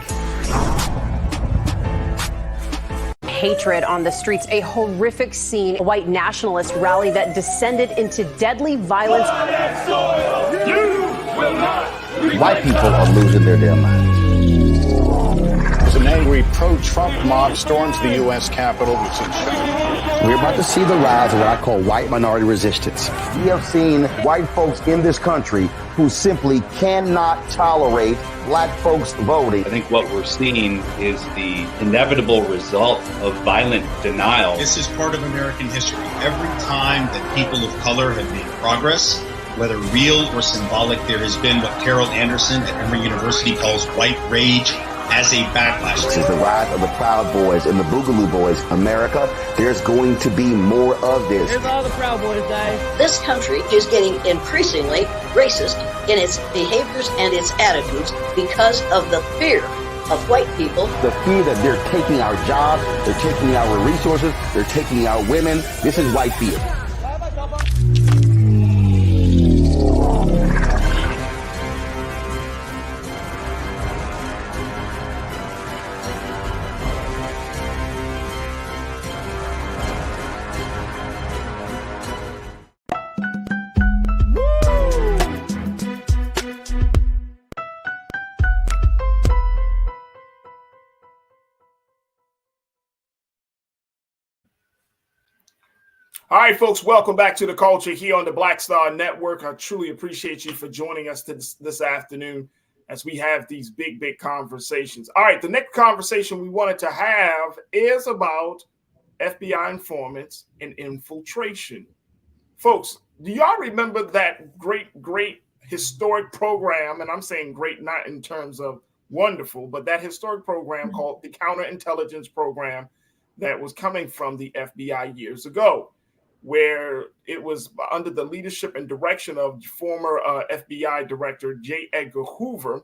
Hatred on the streets, a horrific scene, a white nationalist rally that descended into deadly violence. White people are losing their damn minds. As an angry pro-Trump mob storms the U.S. Capitol. We're about to see the rise of what I call white minority resistance. We have seen white folks in this country who simply cannot tolerate black folks voting. I think what we're seeing is the inevitable result of violent denial. This is part of American history. Every time that people of color have made progress, whether real or symbolic, there has been what Carol Anderson at Emory University calls white rage as a backlash. This is the rise of the Proud Boys and the Boogaloo Boys. America, there's going to be more of this. Here's all the Proud Boys, guys. This country is getting increasingly racist in its behaviors and its attitudes because of the fear of white people. The fear that they're taking our jobs, they're taking our resources, they're taking our women. This is white fear. All right, folks, welcome back to The Culture here on the Black Star Network. I truly appreciate you for joining us this afternoon as we have these big conversations. All right, the next conversation we wanted to have is about FBI informants and infiltration. Folks, do y'all remember that great historic program? And I'm saying great not in terms of wonderful, but that historic program called the Counterintelligence Program that was coming from the FBI years ago, where it was under the leadership and direction of former FBI Director J. Edgar Hoover,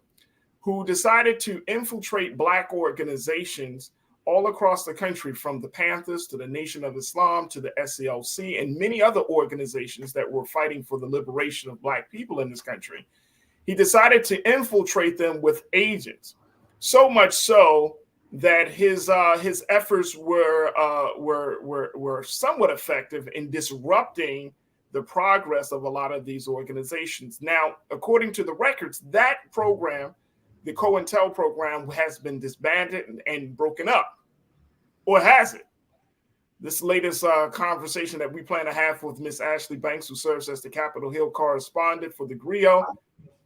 who decided to infiltrate Black organizations all across the country, from the Panthers to the Nation of Islam to the SCLC and many other organizations that were fighting for the liberation of Black people in this country. He decided to infiltrate them with agents, so much so that his efforts were somewhat effective in disrupting the progress of a lot of these organizations. Now, according to the records, that program, the COINTEL program, has been disbanded and broken up, or has it? This latest conversation that we plan to have with Miss Ashley Banks, who serves as the Capitol Hill correspondent for the GRIO,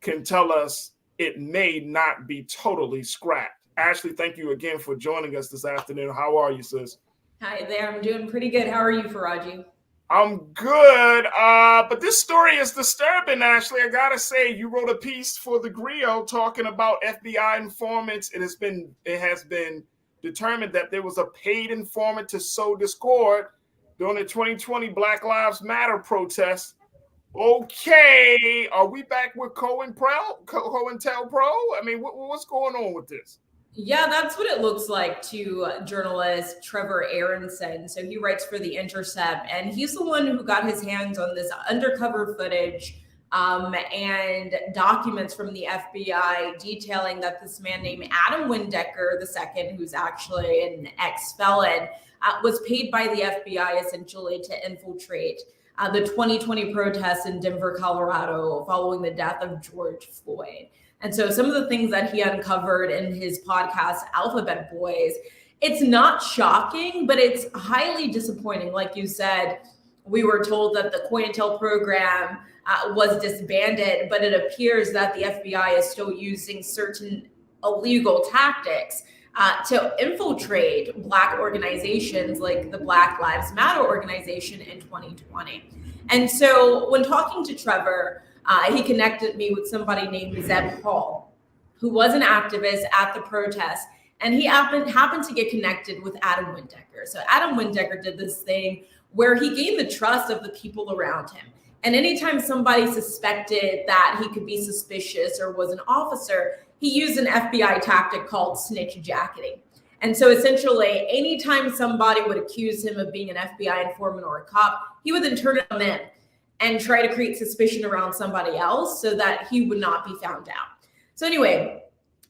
can tell us it may not be totally scrapped. Ashley, thank you again for joining us this afternoon. How are you, sis? Hi there. I'm doing pretty good. How are you, Farajii? I'm good. But this story is disturbing, Ashley. I gotta say, you wrote a piece for the GRIO talking about FBI informants. It has been determined that there was a paid informant to sow discord during the 2020 Black Lives Matter protests. Okay, are we back with COINTEL Pro? I mean, what's going on with this? Yeah, that's what it looks like to journalist Trevor Aronson. So he writes for The Intercept, and he's the one who got his hands on this undercover footage and documents from the FBI detailing that this man named Adam Windecker II, who's actually an ex-felon, was paid by the FBI essentially to infiltrate the 2020 protests in Denver, Colorado, following the death of George Floyd. And so some of the things that he uncovered in his podcast, Alphabet Boys, it's not shocking, but it's highly disappointing. Like you said, we were told that the COINTEL program was disbanded, but it appears that the FBI is still using certain illegal tactics to infiltrate Black organizations like the Black Lives Matter organization in 2020. And so when talking to Trevor, he connected me with somebody named Zeb Hall, who was an activist at the protest, and he happened to get connected with Adam Windecker. So Adam Windecker did this thing where he gained the trust of the people around him. And anytime somebody suspected that he could be suspicious or was an officer, he used an FBI tactic called snitch jacketing. And so essentially, anytime somebody would accuse him of being an FBI informant or a cop, he would then turn them in. and try to create suspicion around somebody else so that he would not be found out. So anyway,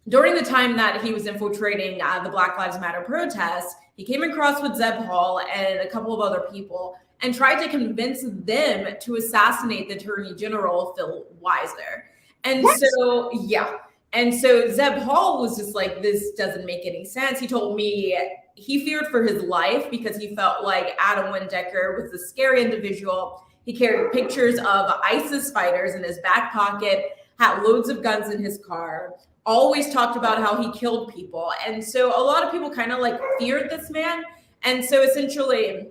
during the time that he was infiltrating the Black Lives Matter protests, he came across with Zeb Hall and a couple of other people and tried to convince them to assassinate the Attorney General, Phil Weiser. And so, yeah. And so Zeb Hall was just like, this doesn't make any sense. He told me he feared for his life because he felt like Adam Windecker was a scary individual. He carried pictures of ISIS fighters in his back pocket, had loads of guns in his car, always talked about how he killed people. And so a lot of people kind of like feared this man. And so essentially,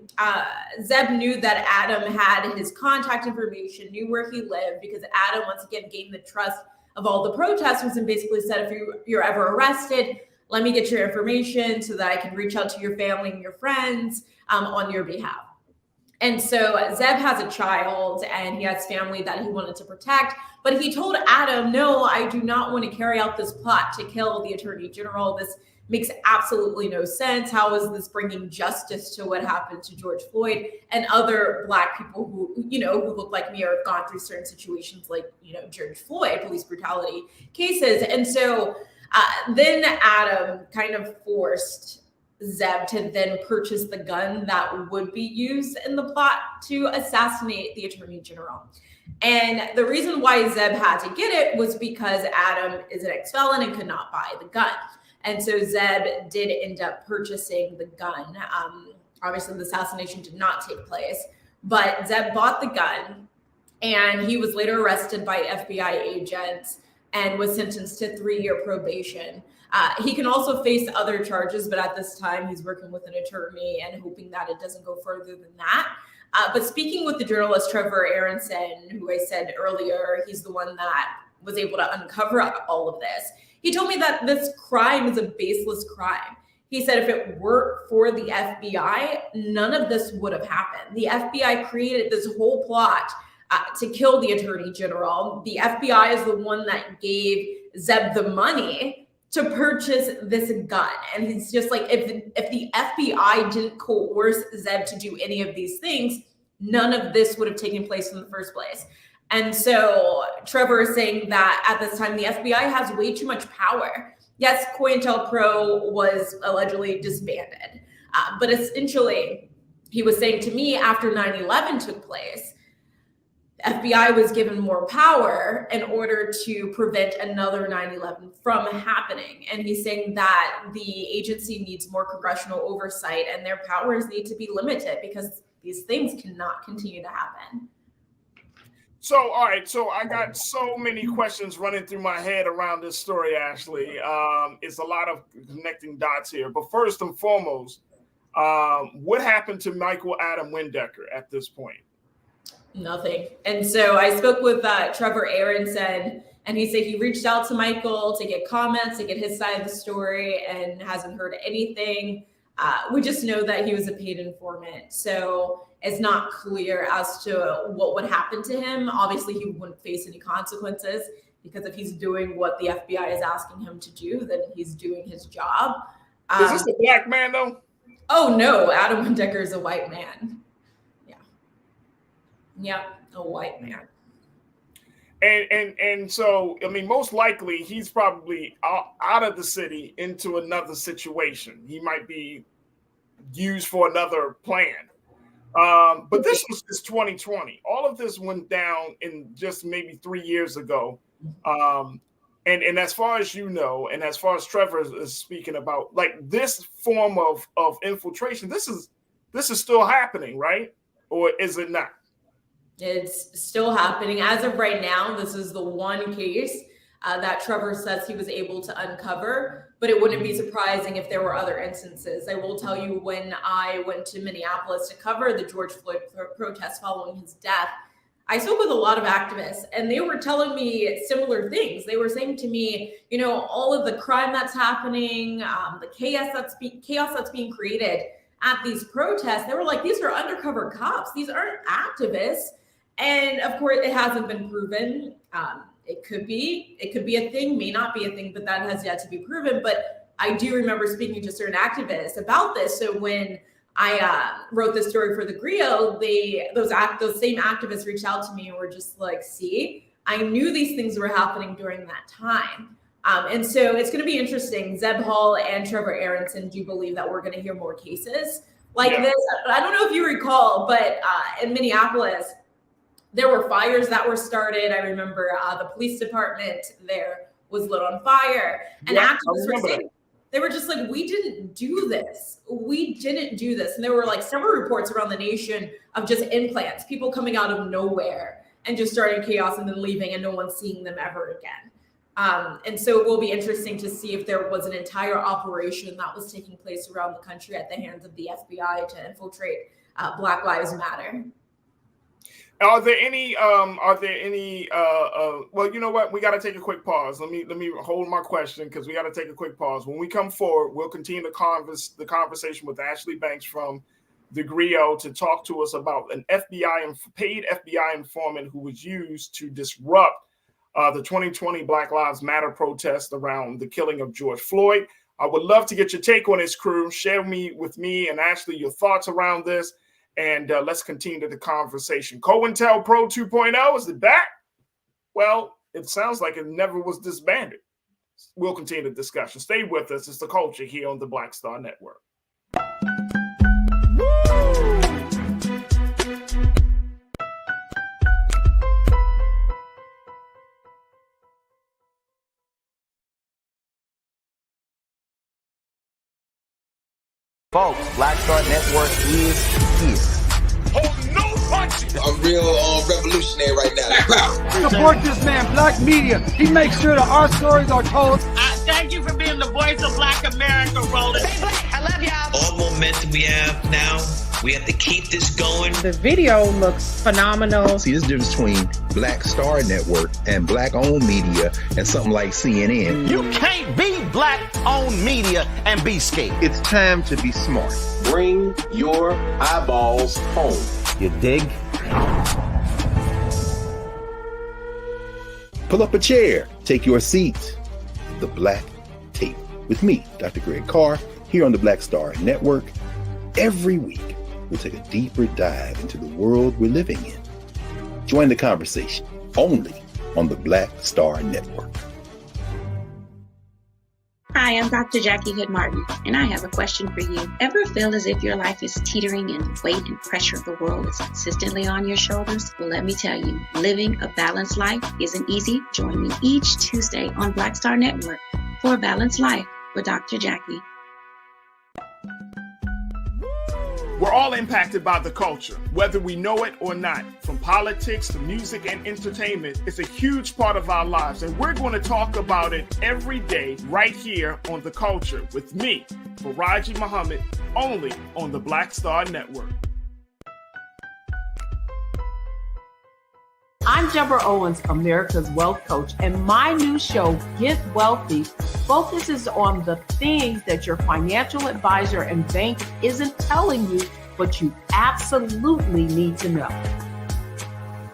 Zeb knew that Adam had his contact information, knew where he lived, because Adam, once again, gained the trust of all the protesters and basically said, if you're ever arrested, let me get your information so that I can reach out to your family and your friends on your behalf. And so Zeb has a child and he has family that he wanted to protect, but he told Adam, no, I do not want to carry out this plot to kill the Attorney General. This makes absolutely no sense. How is this bringing justice to what happened to George Floyd and other Black people who look like me or have gone through certain situations like, George Floyd, police brutality cases. And so then Adam kind of forced Zeb to then purchase the gun that would be used in the plot to assassinate the Attorney General. And the reason why Zeb had to get it was because Adam is an ex-felon and could not buy the gun. And so Zeb did end up purchasing the gun. Obviously, the assassination did not take place, but Zeb bought the gun and he was later arrested by FBI agents and was sentenced to 3-year probation. He can also face other charges, but at this time he's working with an attorney and hoping that it doesn't go further than that. But speaking with the journalist Trevor Aronson, who I said earlier, he's the one that was able to uncover all of this. He told me that this crime is a baseless crime. He said if it weren't for the FBI, none of this would have happened. The FBI created this whole plot to kill the Attorney General. The FBI is the one that gave Zeb the money to purchase this gun. And he's just like, if the FBI didn't coerce Zeb to do any of these things, none of this would have taken place in the first place. And so Trevor is saying that at this time, the FBI has way too much power. Yes, COINTELPRO was allegedly disbanded, but essentially he was saying to me after 9/11 took place, FBI was given more power in order to prevent another 9/11 from happening. And he's saying that the agency needs more congressional oversight and their powers need to be limited because these things cannot continue to happen. So, all right. So I got so many questions running through my head around this story, Ashley. It's a lot of connecting dots here. But first and foremost, what happened to Michael Adam Windecker at this point? Nothing. And so I spoke with Trevor Aronson, and he said he reached out to Michael to get comments, to get his side of the story, and hasn't heard anything. We just know that he was a paid informant. So it's not clear as to what would happen to him. Obviously, he wouldn't face any consequences because if he's doing what the FBI is asking him to do, then he's doing his job. Is this a Black man, though? Oh, no. Adam Windecker is a white man. Yeah, a white man. And so, I mean, most likely he's probably out of the city into another situation. He might be used for another plan. But this was just 2020. All of this went down in just maybe 3 years ago. And as far as you know, and as far as Trevor is speaking about, like this form of infiltration, this is still happening, right? Or is it not? It's still happening. As of right now, this is the one case that Trevor says he was able to uncover, but it wouldn't be surprising if there were other instances. I will tell you, when I went to Minneapolis to cover the George Floyd protest following his death, I spoke with a lot of activists and they were telling me similar things. They were saying to me, all of the crime that's happening, the chaos that's being created at these protests, they were like, these are undercover cops. These aren't activists. And of course, it hasn't been proven. It could be a thing, may not be a thing, but that has yet to be proven. But I do remember speaking to certain activists about this. So when I wrote this story for the Griot, those same activists reached out to me and were just like, see, I knew these things were happening during that time. And so it's going to be interesting. Zeb Hall and Trevor Aronson do believe that we're going to hear more cases like this. I don't know if you recall, but in Minneapolis, there were fires that were started. I remember the police department there was lit on fire. And activists were saying, they were just like, we didn't do this. We didn't do this. And there were like several reports around the nation of just implants, people coming out of nowhere and just starting chaos and then leaving and no one seeing them ever again. And so it will be interesting to see if there was an entire operation that was taking place around the country at the hands of the FBI to infiltrate Black Lives Matter. Are there any well, you know what? We got to take a quick pause. Let me hold my question because we got to take a quick pause. When we come forward, we'll continue the conversation with Ashley Banks from the Griot to talk to us about an paid FBI informant who was used to disrupt the 2020 Black Lives Matter protest around the killing of George Floyd. I would love to get your take on this, crew. Share with me and Ashley your thoughts around this. And let's continue the conversation. COINTELPRO 2.0, is it back? Well, it sounds like it never was disbanded. We'll continue the discussion. Stay with us. It's The Culture here on the Black Star Network. Folks, Black Star Network is here. Hold no punches. I'm real revolutionary right now. Support this man, Black Media. He makes sure that our stories are told. Thank you for being the voice of Black America, Roland. Stay black. I love y'all. All momentum we have now, we have to keep this going. The video looks phenomenal. See, this difference between Black Star Network and Black-owned media and something like CNN. You can't be Black-owned media and be scared. It's time to be smart. Bring your eyeballs home. You dig? Pull up a chair. Take your seat. The Black Tape. With me, Dr. Greg Carr, here on the Black Star Network. Every week, we'll take a deeper dive into the world we're living in. Join the conversation only on the Black Star Network. Hi, I'm Dr. Jackie Hood Martin, and I have a question for you. Ever feel as if your life is teetering and the weight and pressure of the world is consistently on your shoulders? Well, let me tell you, living a balanced life isn't easy. Join me each Tuesday on Black Star Network for A Balanced Life with Dr. Jackie. We're all impacted by the culture, whether we know it or not. From politics to music and entertainment, it's a huge part of our lives, and we're going to talk about it every day right here on The Culture with me, Farajii Muhammad, only on the Black Star Network. I'm Deborah Owens, America's Wealth Coach, and my new show, Get Wealthy, focuses on the things that your financial advisor and bank isn't telling you, but you absolutely need to know.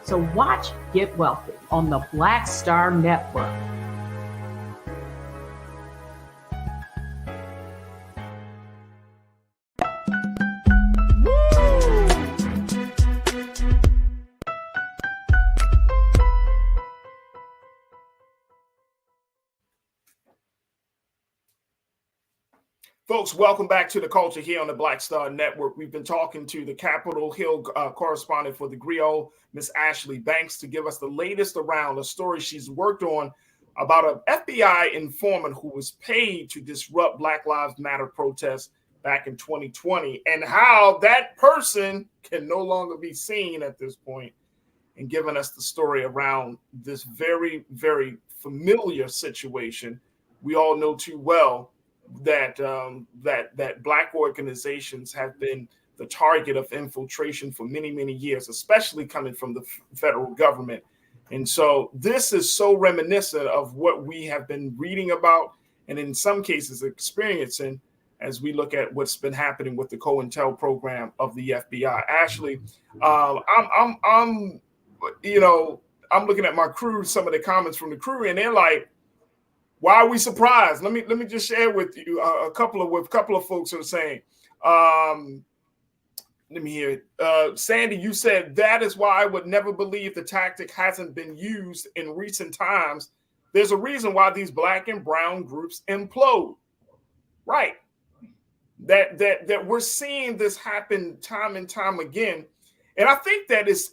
So watch Get Wealthy on the Black Star Network. Folks, welcome back to The Culture here on the Black Star Network. We've been talking to the Capitol Hill correspondent for the Griot, Miss Ashley Banks, to give us the latest around a story she's worked on about an FBI informant who was paid to disrupt Black Lives Matter protests back in 2020, and how that person can no longer be seen at this point, and giving us the story around this very, very familiar situation we all know too well, that Black organizations have been the target of infiltration for many, many years, especially coming from the federal government. And so this is so reminiscent of what we have been reading about, and in some cases experiencing, as we look at what's been happening with the COINTEL program of the FBI. Ashley, I'm looking at my crew, some of the comments from the crew, and they're like, why are we surprised? Let me just share with you a couple of folks are saying. Let me hear it. Sandy, you said that is why I would never believe the tactic hasn't been used in recent times. There's a reason why these black and brown groups implode. Right. That we're seeing this happen time and time again. And I think that it's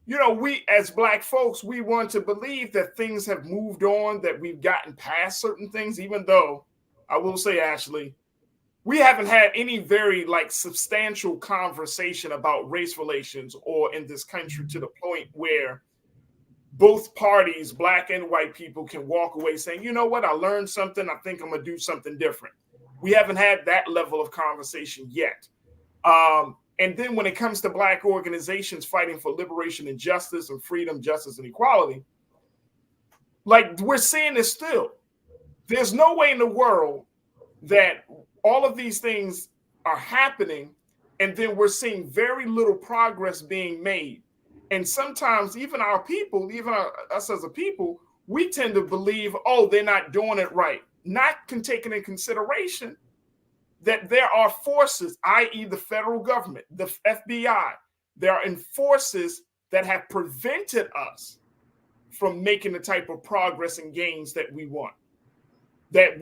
we as black folks, we want to believe that things have moved on, that we've gotten past certain things, even though I will say, Ashley, we haven't had any very substantial conversation about race relations or in this country to the point where both parties, black and white people, can walk away saying, you know what, I learned something. I think I'm going to do something different. We haven't had that level of conversation yet. And then when it comes to black organizations fighting for liberation and justice and freedom, justice and equality, we're seeing this still. There's no way in the world that all of these things are happening and then we're seeing very little progress being made. And sometimes even our people, us as a people, we tend to believe, oh, they're not doing it right. Not taking in consideration that there are forces, i.e. the federal government, the FBI, there are forces that have prevented us from making the type of progress and gains that we want. That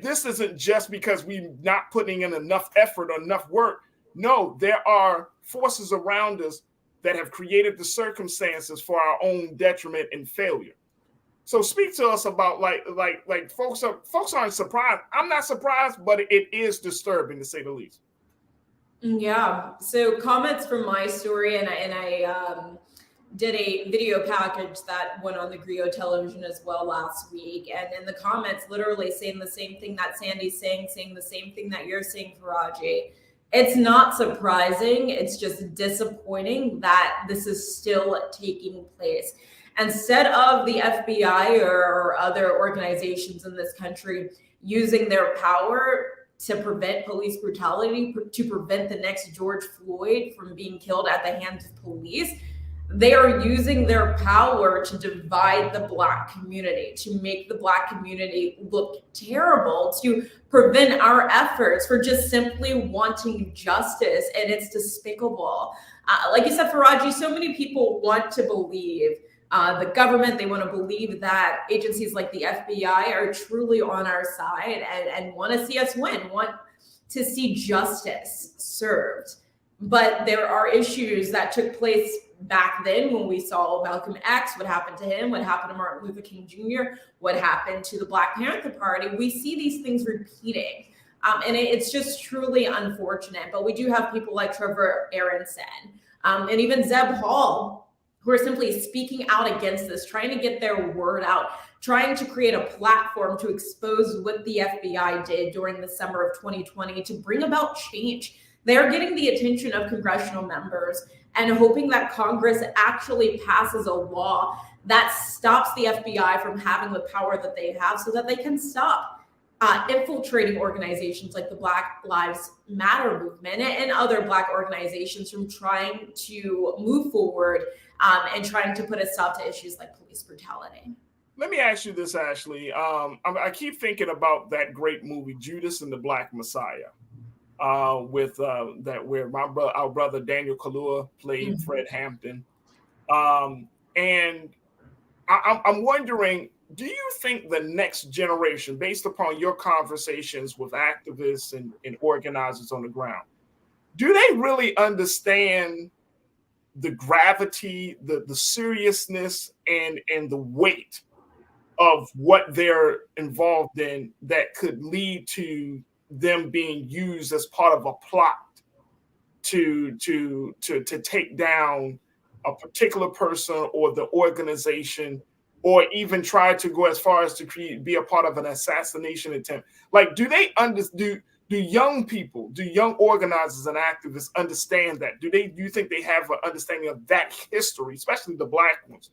this isn't just because we're not putting in enough effort or enough work. No, there are forces around us that have created the circumstances for our own detriment and failure. So speak to us about folks aren't surprised. I'm not surprised, but it is disturbing to say the least. Yeah. So comments from my story, and I did a video package that went on the Griot television as well last week. And in the comments, literally saying the same thing that Sandy's saying the same thing that you're saying, Farajii. It's not surprising. It's just disappointing that this is still taking place. Instead of the FBI or other organizations in this country using their power to prevent police brutality, to prevent the next George Floyd from being killed at the hands of police, they are using their power to divide the Black community, to make the Black community look terrible, to prevent our efforts for just simply wanting justice. And it's despicable. Like you said, Farajii, so many people want to believe the government, they want to believe that agencies like the FBI are truly on our side and want to see us win, want to see justice served. But there are issues that took place back then when we saw Malcolm X, what happened to him, what happened to Martin Luther King Jr., what happened to the Black Panther Party. We see these things repeating. And it's just truly unfortunate. But we do have people like Trevor Aronson and even Zeb Hall, who are simply speaking out against this, trying to get their word out, trying to create a platform to expose what the FBI did during the summer of 2020 to bring about change. They're getting the attention of congressional members and hoping that Congress actually passes a law that stops the FBI from having the power that they have so that they can stop infiltrating organizations like the Black Lives Matter movement and other Black organizations from trying to move forward and trying to put a stop to issues like police brutality. Let me ask you this, Ashley. I keep thinking about that great movie, Judas and the Black Messiah. Where our brother Daniel Kaluuya played Fred Hampton, and I'm wondering, do you think the next generation, based upon your conversations with activists and organizers on the ground, do they really understand the gravity, the seriousness, and the weight of what they're involved in that could lead to them being used as part of a plot to take down a particular person or the organization, or even try to go as far as to be a part of an assassination attempt? Like, do young people, do young organizers and activists understand that? Do you think they have an understanding of that history, especially the Black ones,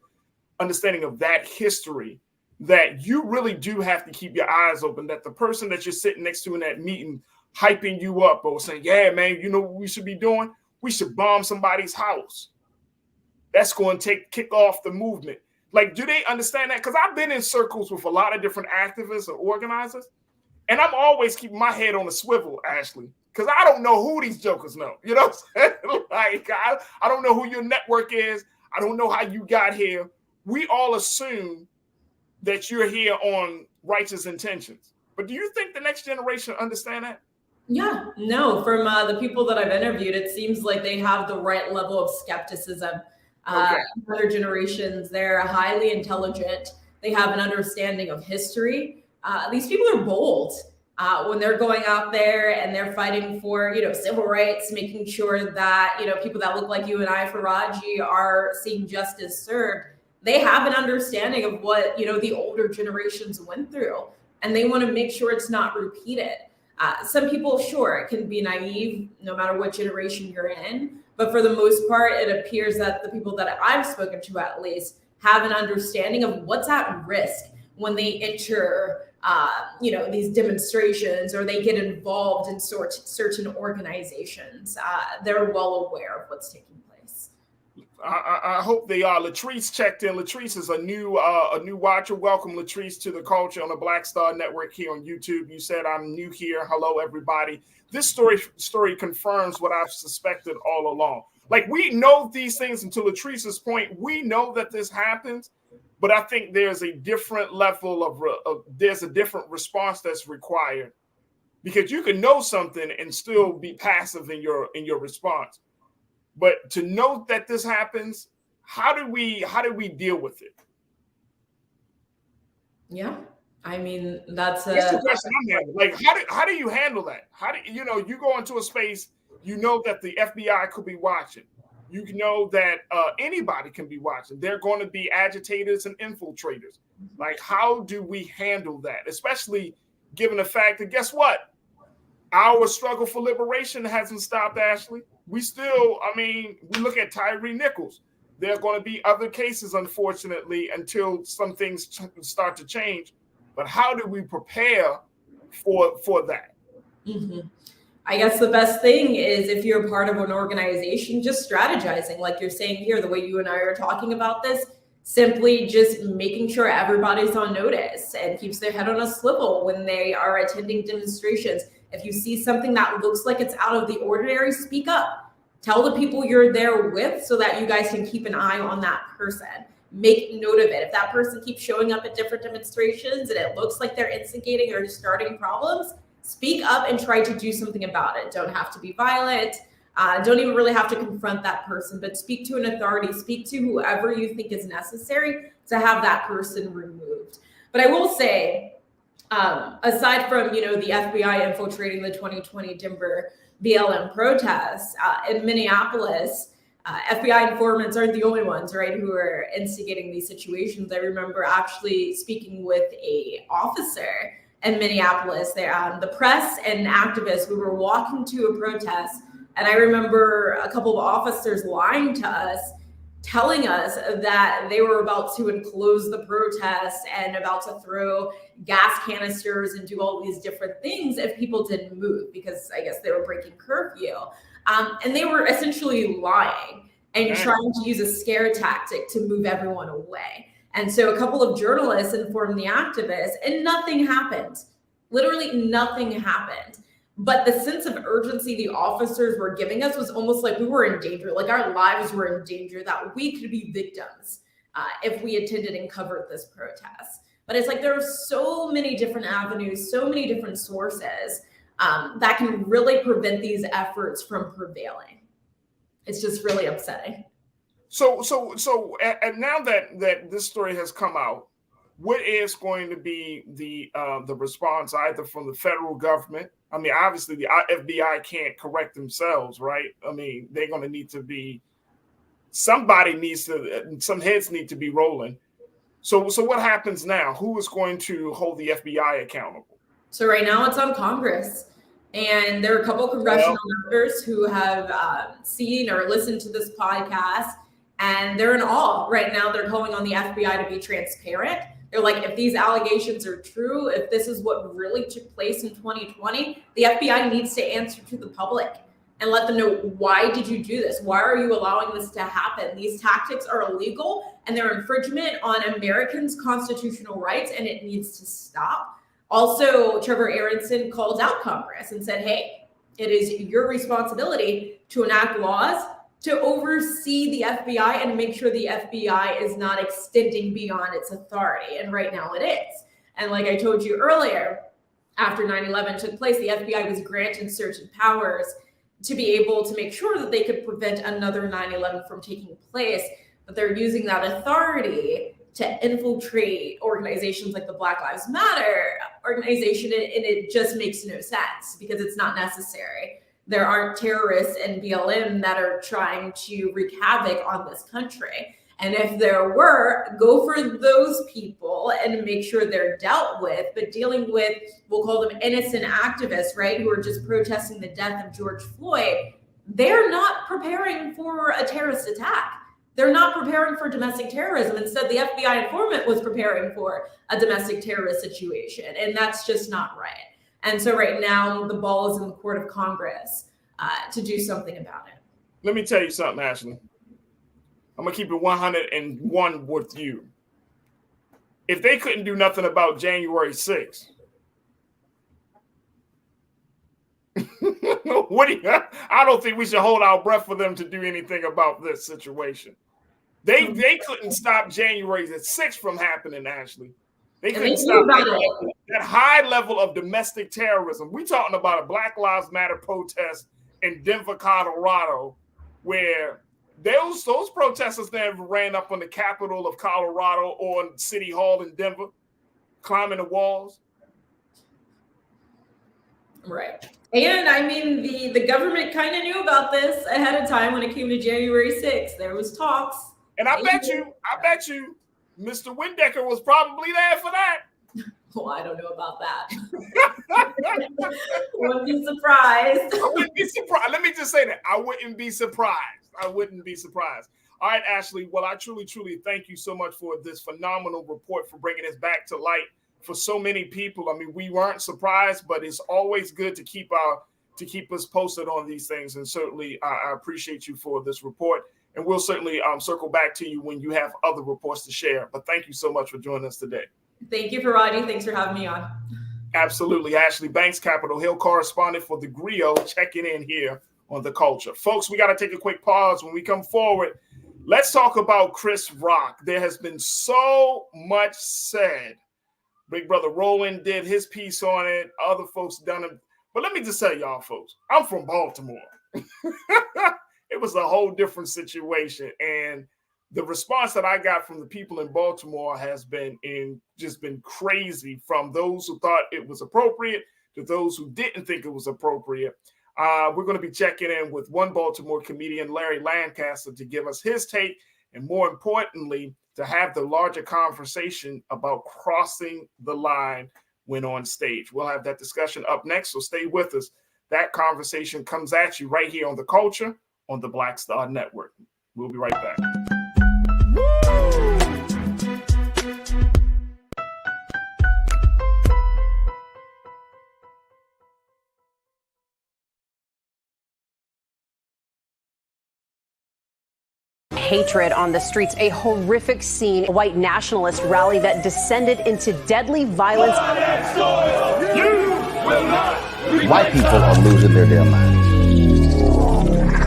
understanding of that history, that you really do have to keep your eyes open, that the person that you're sitting next to in that meeting hyping you up or saying, yeah, man, you know what we should be doing? We should bomb somebody's house. That's going to kick off the movement. Like, do they understand that? Because I've been in circles with a lot of different activists or organizers, And I'm always keeping my head on a swivel, Ashley, because I don't know who these jokers know. You know what I'm saying? Like, I don't know who your network is. I don't know how you got here. We all assume that you're here on righteous intentions. But do you think the next generation understand that? Yeah, no, from the people that I've interviewed, it seems like they have the right level of skepticism. Other generations, they're highly intelligent. They have an understanding of history. These people are bold when they're going out there and they're fighting for, civil rights, making sure that, people that look like you and I, Farajii, are seeing justice served. They have an understanding of what, the older generations went through, and they want to make sure it's not repeated. Some people, sure, it can be naive no matter what generation you're in. But for the most part, it appears that the people that I've spoken to, at least, have an understanding of what's at risk when they enter, these demonstrations or they get involved in certain organizations. They're well aware of what's taking place. I hope they are. Latrice checked in. Latrice is a new watcher. Welcome, Latrice, to the culture on the Black Star Network here on YouTube. You said, I'm new here. Hello, everybody. This story confirms what I've suspected all along. Like, we know these things, and to Latrice's point, we know that this happens, but I think there's a different level of there's a different response that's required, because you can know something and still be passive in your response. But to know that this happens, how do we deal with it? Yeah. I mean, that's the question I'm having. Like, how do you handle that? How do you go into a space, that the FBI could be watching. You know that anybody can be watching. They're going to be agitators and infiltrators. Like, how do we handle that? Especially given the fact that, guess what? Our struggle for liberation hasn't stopped, Ashley. We still, we look at Tyree Nichols. There are going to be other cases, unfortunately, until some things start to change. But how do we prepare for that? Mm-hmm. I guess the best thing is, if you're part of an organization, just strategizing, like you're saying here, the way you and I are talking about this, simply just making sure everybody's on notice and keeps their head on a swivel when they are attending demonstrations. If you see something that looks like it's out of the ordinary, speak up. Tell the people you're there with so that you guys can keep an eye on that person. Make note of it. If that person keeps showing up at different demonstrations and it looks like they're instigating or starting problems, speak up and try to do something about it. Don't have to be violent. Don't even really have to confront that person, but speak to an authority, speak to whoever you think is necessary to have that person removed. But I will say, aside from, the FBI infiltrating the 2020 Denver BLM protests in Minneapolis, FBI informants aren't the only ones, right, who are instigating these situations. I remember actually speaking with a officer in Minneapolis there, the press and activists who were walking to a protest. And I remember a couple of officers lying to us, telling us that they were about to enclose the protest and about to throw gas canisters and do all these different things if people didn't move, because I guess they were breaking curfew. And they were essentially lying and trying to use a scare tactic to move everyone away. And so a couple of journalists informed the activists, and nothing happened. Literally nothing happened. But the sense of urgency the officers were giving us was almost like we were in danger, like our lives were in danger, that we could be victims if we attended and covered this protest. But it's like there are so many different avenues, so many different sources that can really prevent these efforts from prevailing. It's just really upsetting. So and now that this story has come out, what is going to be the response either from the federal government? I mean, obviously the FBI can't correct themselves, right? I mean, they're going to need to be, some heads need to be rolling. So what happens now? Who is going to hold the FBI accountable? So right now it's on Congress. And there are a couple of congressional members who have seen or listened to this podcast, and they're in awe right now. They're calling on the FBI to be transparent. They're like, if these allegations are true, if this is what really took place in 2020, the FBI needs to answer to the public and let them know, why did you do this? Why are you allowing this to happen? These tactics are illegal and they're infringement on Americans' constitutional rights, and it needs to stop. Also, Trevor Aronson called out Congress and said, hey, it is your responsibility to enact laws to oversee the FBI and make sure the FBI is not extending beyond its authority. And right now it is. And like I told you earlier, after 9/11 took place, the FBI was granted certain powers to be able to make sure that they could prevent another 9/11 from taking place. But they're using that authority to infiltrate organizations like the Black Lives Matter organization, and it just makes no sense because it's not necessary. There aren't terrorists and BLM that are trying to wreak havoc on this country. And if there were, go for those people and make sure they're dealt with. But dealing with, we'll call them innocent activists, right, who are just protesting the death of George Floyd, they're not preparing for a terrorist attack. They're not preparing for domestic terrorism. Instead, the FBI informant was preparing for a domestic terrorist situation. And that's just not right. And so right now, the ball is in the court of Congress to do something about it. Let me tell you something, Ashley. I'm going to keep it 101 with you. If they couldn't do nothing about January 6th, I don't think we should hold our breath for them to do anything about this situation. They couldn't stop January 6th from happening, Ashley. They couldn't stop that high level of domestic terrorism. We're talking about a Black Lives Matter protest in Denver, Colorado, where those protesters never ran up on the Capitol of Colorado or on City Hall in Denver, climbing the walls. Right. And I mean, the government kind of knew about this ahead of time when it came to January 6th. There was talks. And I bet you, Mr. Windecker was probably there for that. Well, I don't know about that. Wouldn't be surprised. I wouldn't be surprised. Let me just say that. I wouldn't be surprised. I wouldn't be surprised. All right, Ashley. Well, I truly, truly thank you so much for this phenomenal report, for bringing this back to light for so many people. I mean, we weren't surprised, but it's always good to keep us posted on these things. And certainly, I appreciate you for this report. And we'll certainly circle back to you when you have other reports to share. But thank you so much for joining us today. Thank you, Farajii. Thanks for having me on. Absolutely. Ashley Banks, Capitol Hill correspondent for The Griot, checking in here on The Culture. Folks, we got to take a quick pause. When we come forward, let's talk about Chris Rock. There has been so much said. Big Brother Roland did his piece on it. Other folks done it. But let me just tell y'all, folks, I'm from Baltimore. It was a whole different situation. And the response that I got from the people in Baltimore has been crazy, from those who thought it was appropriate to those who didn't think it was appropriate. We're going to be checking in with one Baltimore comedian, Larry Lancaster, to give us his take, and more importantly, to have the larger conversation about crossing the line when on stage. We'll have that discussion up next, so stay with us. That conversation comes at you right here on The Culture on the Black Star Network. We'll be right back. Hatred on the streets, a horrific scene, a white nationalist rally that descended into deadly violence. White people are losing their damn minds.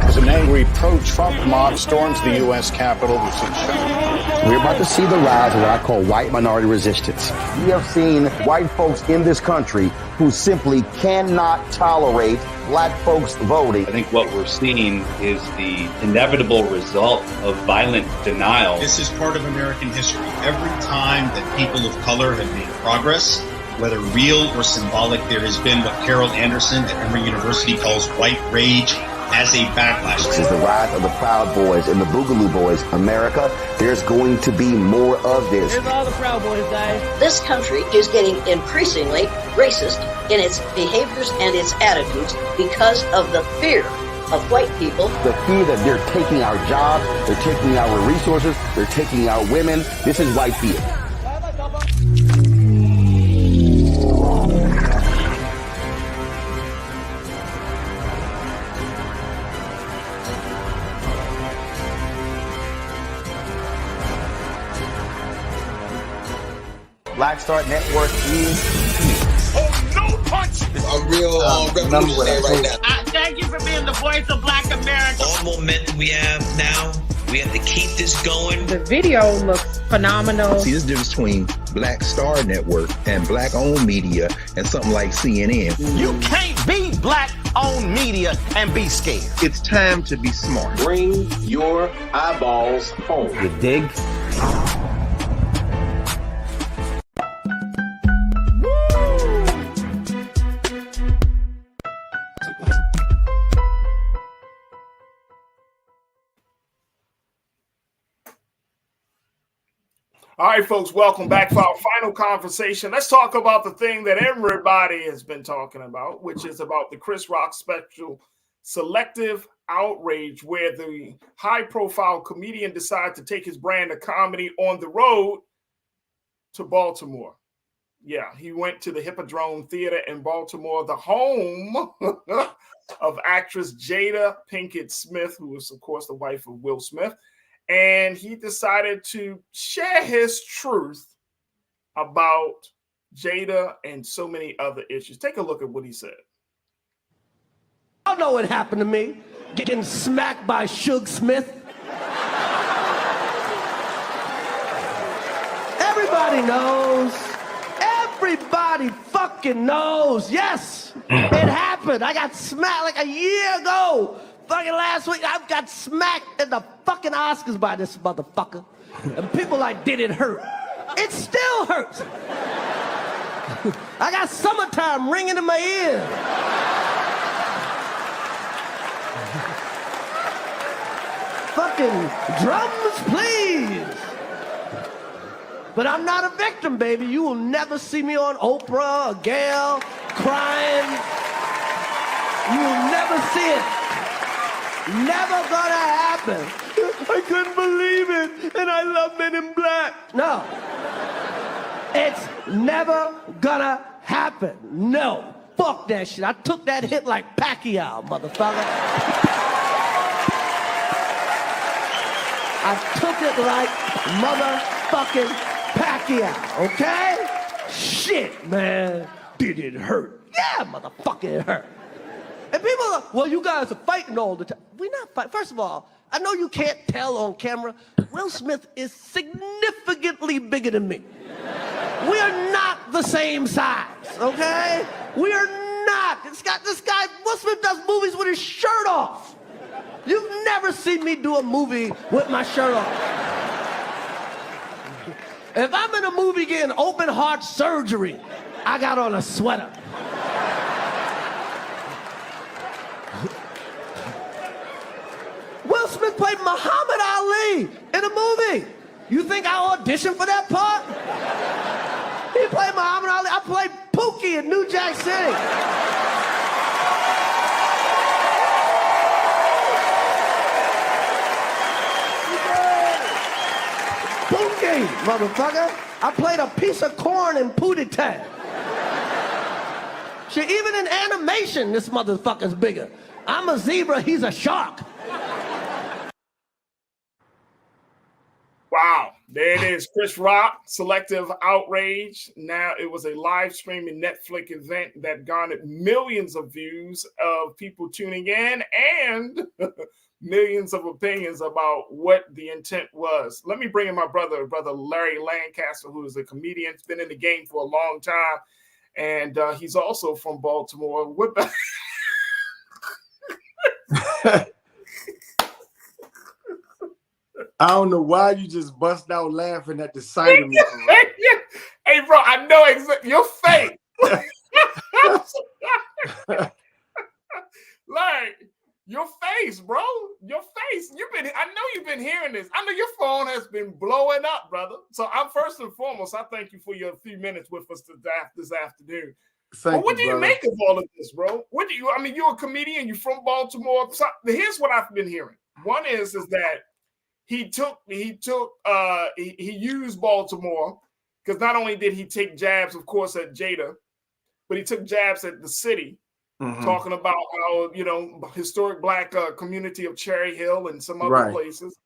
As an angry pro-Trump mob storms the U.S. Capitol, we're about to see the rise of what I call white minority resistance. We have seen white folks in this country who simply cannot tolerate black folks voting. I think what we're seeing is the inevitable result of violent denial. This is part of American history. Every time that people of color have made progress, whether real or symbolic, there has been what Carol Anderson at Emory University calls white rage as a backlash. This is the rise of the Proud Boys and the Boogaloo Boys. America, there's going to be more of this. Here's all the Proud Boys, guys. This country is getting increasingly racist in its behaviors and its attitudes because of the fear of white people. The fear that they're taking our jobs, they're taking our resources, they're taking our women. This is white fear. Black Star Network is here. real revolutionary right now. Thank you for being the voice of Black America. All momentum we have now, we have to keep this going. The video looks phenomenal. See, this difference between Black Star Network and Black-owned media and something like CNN. You can't be Black-owned media and be scared. It's time to be smart. Bring your eyeballs home. You dig? All right, folks, welcome back for our final conversation. Let's talk about the thing that everybody has been talking about, which is about the Chris Rock special, Selective Outrage, where the high-profile comedian decided to take his brand of comedy on the road to Baltimore. Yeah, he went to the Hippodrome Theater in Baltimore, the home of actress Jada Pinkett Smith, who is, of course, the wife of Will Smith. And he decided to share his truth about Jada and so many other issues. Take a look at what he said. I know what happened to me, getting smacked by Suge Smith. Everybody knows. Everybody fucking knows. Yes, it happened. I got smacked like a year ago. Fucking last week, I got smacked in the fucking Oscars by this motherfucker. And people like, did it hurt? It still hurts. I got Summertime ringing in my ear. Fucking drums, please. But I'm not a victim, baby. You will never see me on Oprah or Gayle crying. You will never see it. Never gonna happen. I couldn't believe it, and I love Men in Black. No. It's never gonna happen. No. Fuck that shit. I took that hit like Pacquiao, motherfucker. I took it like motherfucking Pacquiao, okay? Shit, man. Did it hurt? Yeah, motherfucker, it hurt. And people are, well, you guys are fighting all the time. We're not fighting. First of all, I know you can't tell on camera. Will Smith is significantly bigger than me. We are not the same size, okay? We are not. This guy, Will Smith does movies with his shirt off. You've never seen me do a movie with my shirt off. If I'm in a movie getting open heart surgery, I got on a sweater. Will Smith played Muhammad Ali in a movie. You think I auditioned for that part? He played Muhammad Ali. I played Pookie in New Jack City. Pookie, motherfucker. I played a piece of corn in Pootie Tang. Shit, even in animation, this motherfucker's bigger. I'm a zebra, he's a shark. Wow, there it is. Chris Rock, Selective Outrage. Now, it was a live streaming Netflix event that garnered millions of views of people tuning in and millions of opinions about what the intent was. Let me bring in my brother Larry Lancaster, who is a comedian. He's been in the game for a long time, and he's also from Baltimore. What the... I don't know why you just bust out laughing at the sight of me. Hey, bro, I know exactly your face. Like, your face, bro. Your face. I know you've been hearing this. I know your phone has been blowing up, brother. So I'm first and foremost, I thank you for your few minutes with us this afternoon. But what do you make of all of this, bro? You're a comedian, you're from Baltimore. So here's what I've been hearing. One is that he used Baltimore because not only did he take jabs, of course, at Jada, but he took jabs at the city, talking about how, historic Black community of Cherry Hill and some other places.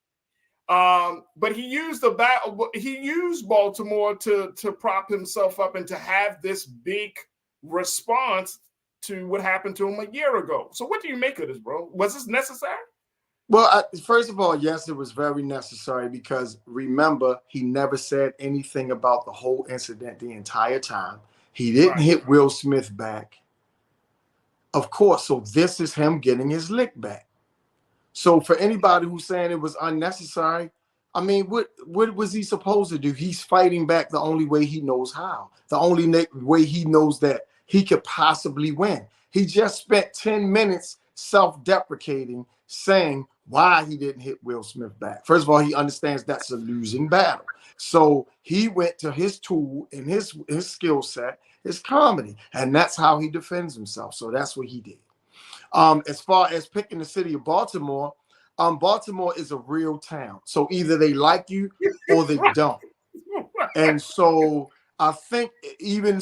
But he used Baltimore to prop himself up and to have this big response to what happened to him a year ago. So what do you make of this, bro? Was this necessary? Well, first of all, yes, it was very necessary because remember, he never said anything about the whole incident the entire time. He didn't hit Will Smith back. Of course, so this is him getting his lick back. So for anybody who's saying it was unnecessary, I mean, what was he supposed to do? He's fighting back the only way he knows how, the only way he knows that he could possibly win. He just spent 10 minutes self-deprecating, saying why he didn't hit Will Smith back. First of all, he understands that's a losing battle. So he went to his tool and his skill set, his comedy, and that's how he defends himself. So that's what he did. As far as picking the city of Baltimore, Baltimore is a real town. So either they like you or they don't. And so I think even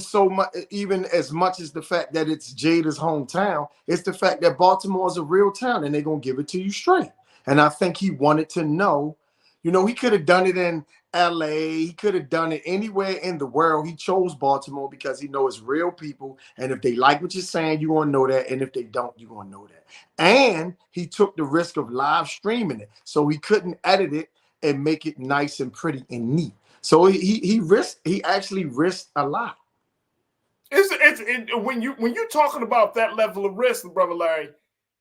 as much as the fact that it's Jada's hometown, it's the fact that Baltimore is a real town and they're going to give it to you straight. And I think he wanted to know, you know, he could have done it in LA. He could have done it anywhere in the world. He chose Baltimore because he knows it's real people. And if they like what you're saying, you're going to know that. And if they don't, you're going to know that. And he took the risk of live streaming it. So he couldn't edit it and make it nice and pretty and neat. So he actually risked a lot. When you're talking about that level of risk, Brother Larry,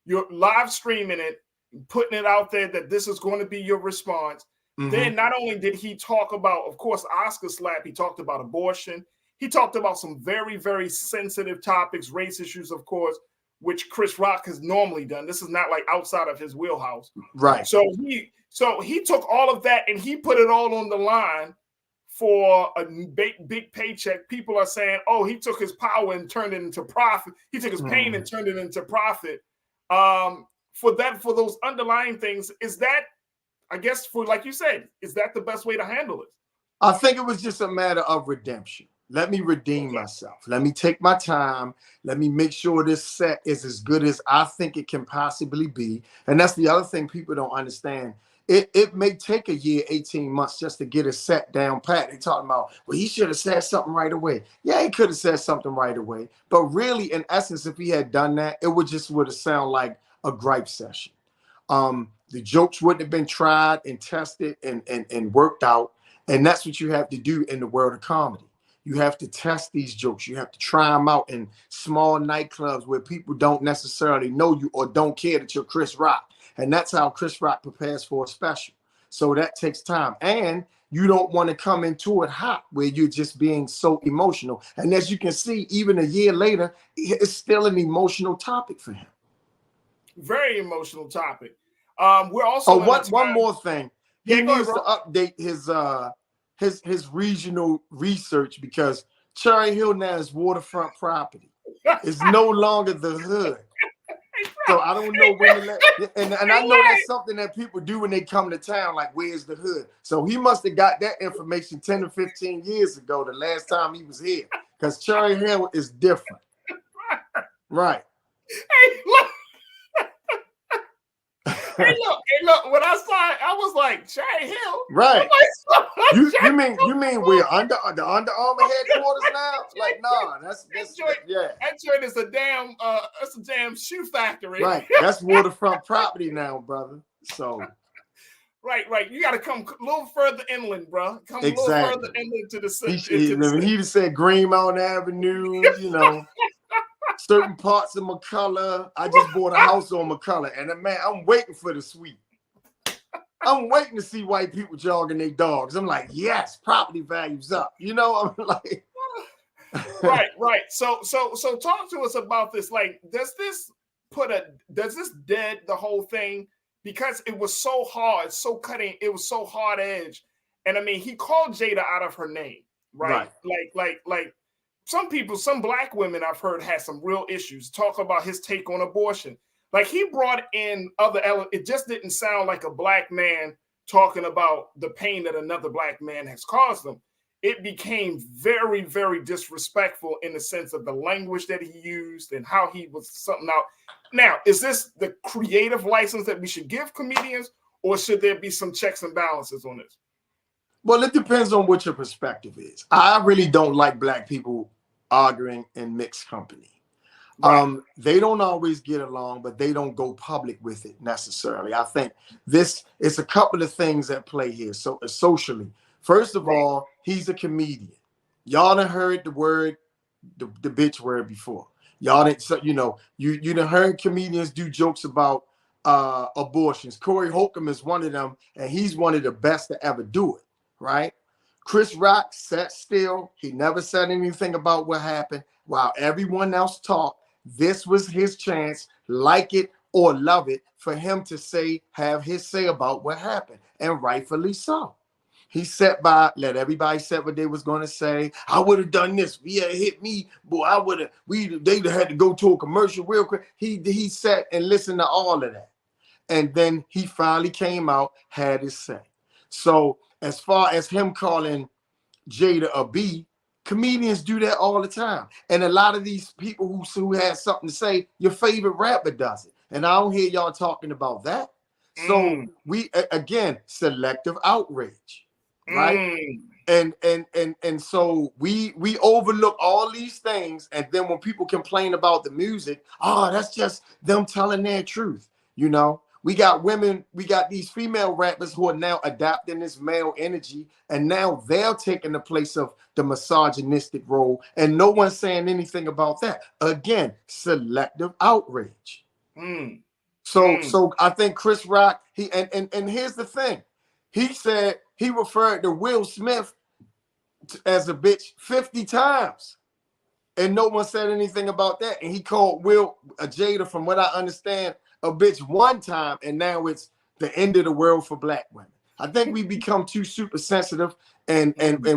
you're live streaming it, putting it out there that this is going to be your response. Mm-hmm. Then not only did he talk about, of course, Oscar slap, he talked about abortion. He talked about some very, very sensitive topics, race issues, of course, which Chris Rock has normally done. This is not like outside of his wheelhouse. Right. So he took all of that and he put it all on the line for a big paycheck. People are saying, oh, he took his power and turned it into profit. He took his pain and turned it into profit. For those underlying things, is that, I guess, for like you said, is that the best way to handle it? I think it was just a matter of redemption. Let me redeem myself. Let me take my time. Let me make sure this set is as good as I think it can possibly be. And that's the other thing people don't understand. It may take a year, 18 months just to get a set down pat. They're talking about, well, he should have said something right away. Yeah, he could have said something right away. But really, in essence, if he had done that, it would have sounded like a gripe session. The jokes wouldn't have been tried and tested and worked out. And that's what you have to do in the world of comedy. You have to test these jokes. You have to try them out in small nightclubs where people don't necessarily know you or don't care that you're Chris Rock. And that's how Chris Rock prepares for a special. So that takes time. And you don't want to come into it hot where you're just being so emotional. And as you can see, even a year later, it's still an emotional topic for him. Very emotional topic. We're also one more thing. He needs to update his regional research because Cherry Hill now is waterfront property. It's no longer the hood. So I don't know when to let, and I know that's something that people do when they come to town, like, where's the hood? So he must have got that information 10 or 15 years ago, the last time he was here, because Cherry Hill is different. Right. Hey, look. Hey, look, when I saw it, I was like, Cherry Hill? Right. You mean we're under the Under Armour headquarters now? Like, nah, that's yeah. That joint is a damn shoe factory. Right. That's waterfront property now, brother. So Right. You gotta come a little further inland, bro. Come a little further inland to the city. He just said Greenmount Avenue, you know. Certain parts of McCullough. I just bought a house on McCullough, and man, I'm waiting for the suite. I'm waiting to see white people jogging their dogs. I'm like, yes, property values up. You know, I'm like, right. So talk to us about this. Like, does this dead the whole thing? Because it was so hard, so cutting. It was so hard edge, and I mean, he called Jada out of her name, right? Like. Some black women I've heard had some real issues. Talk about his take on abortion. Like, he brought in other elements. It just didn't sound like a black man talking about the pain that another black man has caused them. It became very, very disrespectful in the sense of the language that he used and how he was something out. Now, is this the creative license that we should give comedians, or should there be some checks and balances on this? Well, it depends on what your perspective is. I really don't like black people arguing in mixed company. They don't always get along, but they don't go public with it necessarily. I think it's a couple of things at play here. So socially, first of all, he's a comedian. Y'all done heard the word, the bitch word before. Y'all didn't, so, you done heard comedians do jokes about abortions. Corey Holcomb is one of them, and he's one of the best to ever do it, right? Chris Rock sat still. He never said anything about what happened while everyone else talked. This was his chance, like it or love it, for him to have his say about what happened, and rightfully so. He sat by, let everybody say what they was going to say. I would have done this. If he had hit me, boy, they'd have had to go to a commercial real quick. He sat and listened to all of that. And then he finally came out, had his say. So as far as him calling Jada a B, comedians do that all the time. And a lot of these people who had something to say, your favorite rapper does it. And I don't hear y'all talking about that. So we, again, selective outrage. Right. And so we overlook all these things, and then when people complain about the music, that's just them telling their truth. We got women, we got these female rappers who are now adapting this male energy, and now they're taking the place of the misogynistic role, and no one's saying anything about that. Again, selective outrage. So I think Chris Rock, and here's the thing. He said he referred to Will Smith as a bitch 50 times. And no one said anything about that. And he called Jada, from what I understand, a bitch one time. And now it's the end of the world for black women. I think we become too super sensitive, and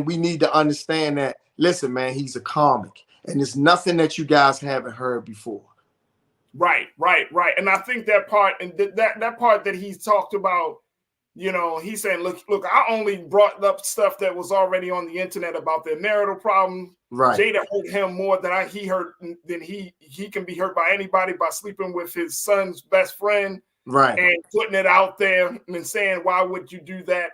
we need to understand that, listen, man, he's a comic. And there's nothing that you guys haven't heard before. Right. And I think that part, and that part that he's talked about, he's saying, look, I only brought up stuff that was already on the internet about their marital problem. Right. Jada hurt him more than he hurt, than he can be hurt by anybody by sleeping with his son's best friend. Right. And putting it out there and saying, why would you do that?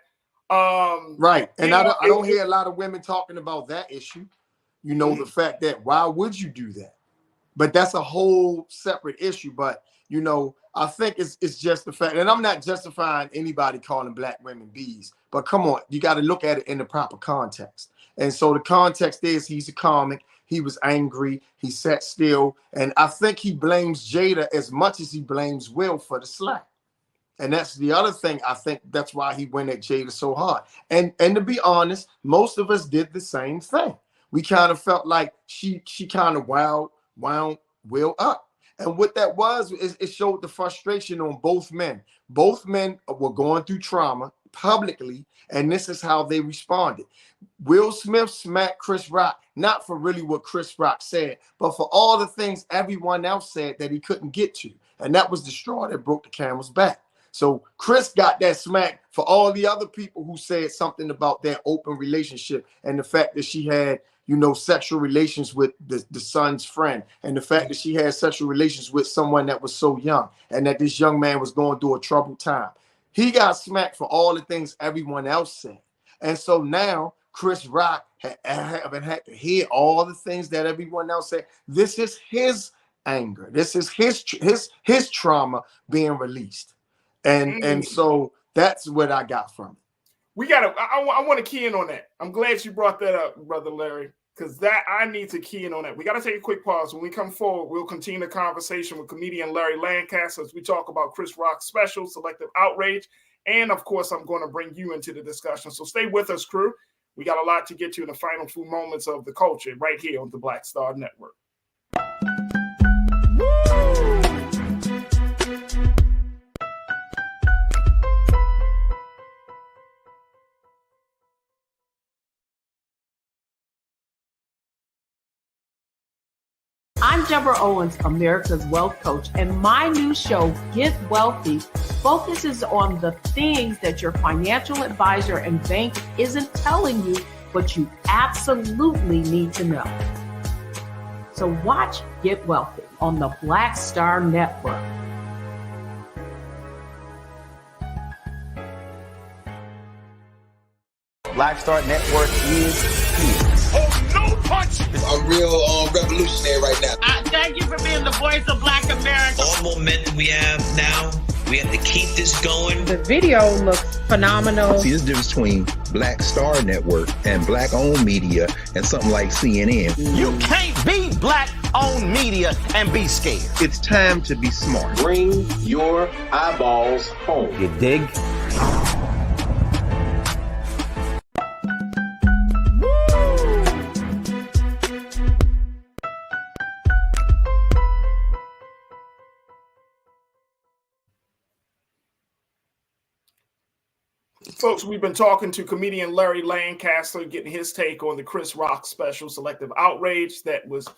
Right. And I don't hear a lot of women talking about that issue. The fact that, why would you do that? But that's a whole separate issue. But, I think it's just the fact, and I'm not justifying anybody calling black women bees, but come on, you got to look at it in the proper context. And so the context is, he's a comic, he was angry, he sat still, and I think he blames Jada as much as he blames Will for the slack. And that's the other thing. I think that's why he went at Jada so hard. And to be honest, most of us did the same thing. We kind of felt like she kind of wound Will up. And what that was is it showed the frustration on both men. Both men were going through trauma publicly, and this is how they responded. Will Smith smacked Chris Rock, not for really what Chris Rock said, but for all the things everyone else said that he couldn't get to. And that was the straw that broke the camel's back. So Chris got that smack for all the other people who said something about their open relationship, and the fact that she had, sexual relations with the son's friend, and the fact that she had sexual relations with someone that was so young, and that this young man was going through a troubled time. He got smacked for all the things everyone else said. And so now Chris Rock haven't had to hear all the things that everyone else said. This is his anger. This is his trauma being released. And so that's what I got from it. I want to key in on that. I'm glad you brought that up, Brother Larry, because I need to key in on that. We got to take a quick pause. When we come forward, we'll continue the conversation with comedian Larry Lancaster as we talk about Chris Rock's special, Selective Outrage. And of course, I'm going to bring you into the discussion. So stay with us, crew. We got a lot to get to in the final few moments of the culture right here on the Black Star Network. I'm Deborah Owens, America's Wealth Coach, and my new show, Get Wealthy, focuses on the things that your financial advisor and bank isn't telling you, but you absolutely need to know. So watch Get Wealthy on the Black Star Network. Black Star Network is here. Oh, no punch! I'm real revolutionary right now. There thank you for being the voice of Black America. All momentum we have now, we have to keep this going. The video looks phenomenal. See, there's a difference between Black Star Network and Black-owned media and something like CNN. You can't be Black-owned media and be scared. It's time to be smart. Bring your eyeballs home. You dig? Folks, we've been talking to comedian Larry Lancaster, getting his take on the Chris Rock special Selective Outrage that was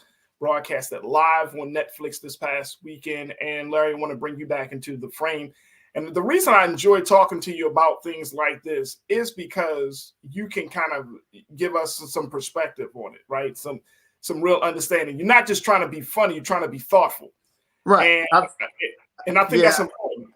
broadcasted live on Netflix this past weekend. And Larry, I want to bring you back into the frame. And the reason I enjoy talking to you about things like this is because you can kind of give us some perspective on it, right? Some real understanding. You're not just trying to be funny, you're trying to be thoughtful. Right. And I think that's important.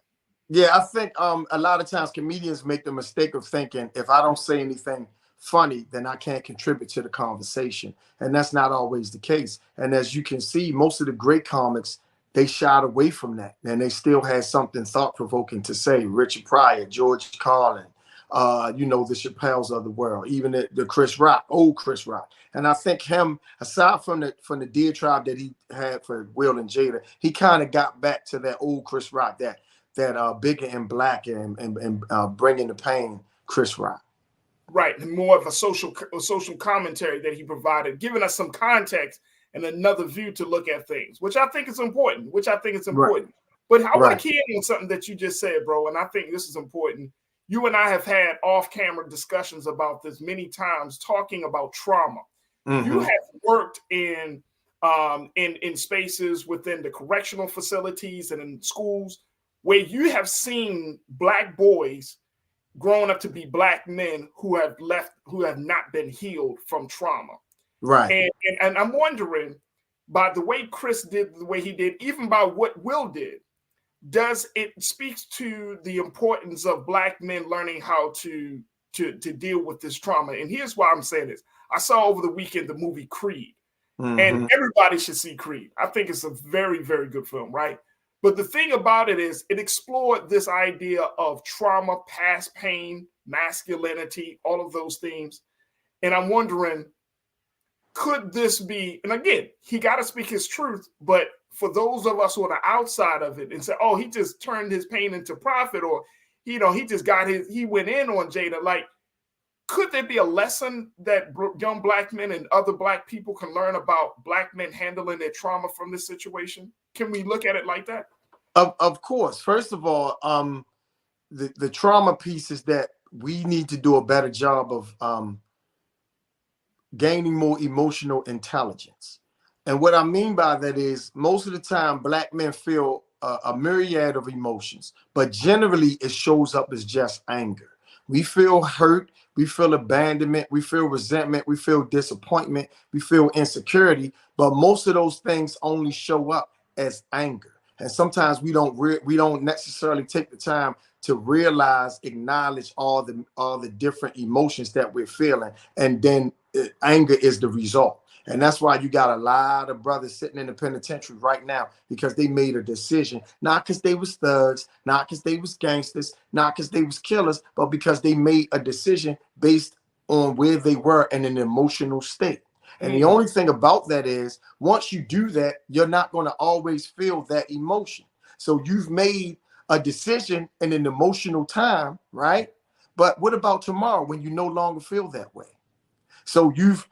Yeah, I think a lot of times comedians make the mistake of thinking if I don't say anything funny, then I can't contribute to the conversation. And that's not always the case. And as you can see, most of the great comics, they shied away from that. And they still had something thought-provoking to say. Richard Pryor, George Carlin, the Chappelles of the world, even the Chris Rock, old Chris Rock. And I think him, aside from the diatribe that he had for Will and Jada, he kind of got back to that old Chris Rock, that bigger and black and bringing the pain, Chris Rock. Right, and more of a social commentary that he provided, giving us some context and another view to look at things, which I think is important. Right. But I want to key in on something that you just said, bro, and I think this is important. You and I have had off-camera discussions about this many times, talking about trauma. Mm-hmm. You have worked in spaces within the correctional facilities and in schools where you have seen Black boys growing up to be Black men who have not been healed from trauma. Right. And I'm wondering, by the way Chris did the way he did, even by what Will did, does it speaks to the importance of Black men learning how to deal with this trauma? And here's why I'm saying this. I saw over the weekend the movie Creed, and everybody should see Creed. I think it's a very, very good film, right? But the thing about it is it explored this idea of trauma, past pain, masculinity, all of those themes. And I'm wondering, could this be, and again, he got to speak his truth, but for those of us who are the outside of it and say, oh, he just turned his pain into profit, or, he just he went in on Jada, like, could there be a lesson that young Black men and other Black people can learn about Black men handling their trauma from this situation? Can we look at it like that? Of course. First of all, the trauma piece is that we need to do a better job of gaining more emotional intelligence. And what I mean by that is most of the time Black men feel a myriad of emotions, but generally it shows up as just anger. We feel hurt, we feel abandonment, we feel resentment, we feel disappointment, we feel insecurity, but most of those things only show up as anger. And sometimes we don't necessarily take the time to realize, acknowledge all the different emotions that we're feeling, and then anger is the result. And that's why you got a lot of brothers sitting in the penitentiary right now, because they made a decision, not because they was thugs, not because they was gangsters, not because they was killers, but because they made a decision based on where they were in an emotional state. And the only thing about that is once you do that, you're not going to always feel that emotion. So you've made a decision in an emotional time, right? But what about tomorrow when you no longer feel that way? So you've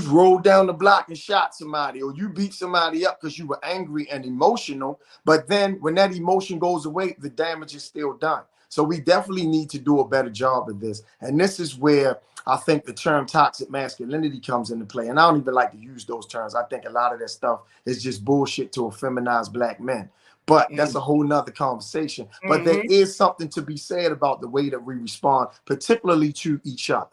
rolled down the block and shot somebody, or you beat somebody up because you were angry and emotional. But then when that emotion goes away, the damage is still done. So we definitely need to do a better job of this. And this is where I think the term toxic masculinity comes into play. And I don't even like to use those terms. I think a lot of that stuff is just bullshit to feminize Black men. But that's a whole nother conversation. But there is something to be said about the way that we respond, particularly to each other.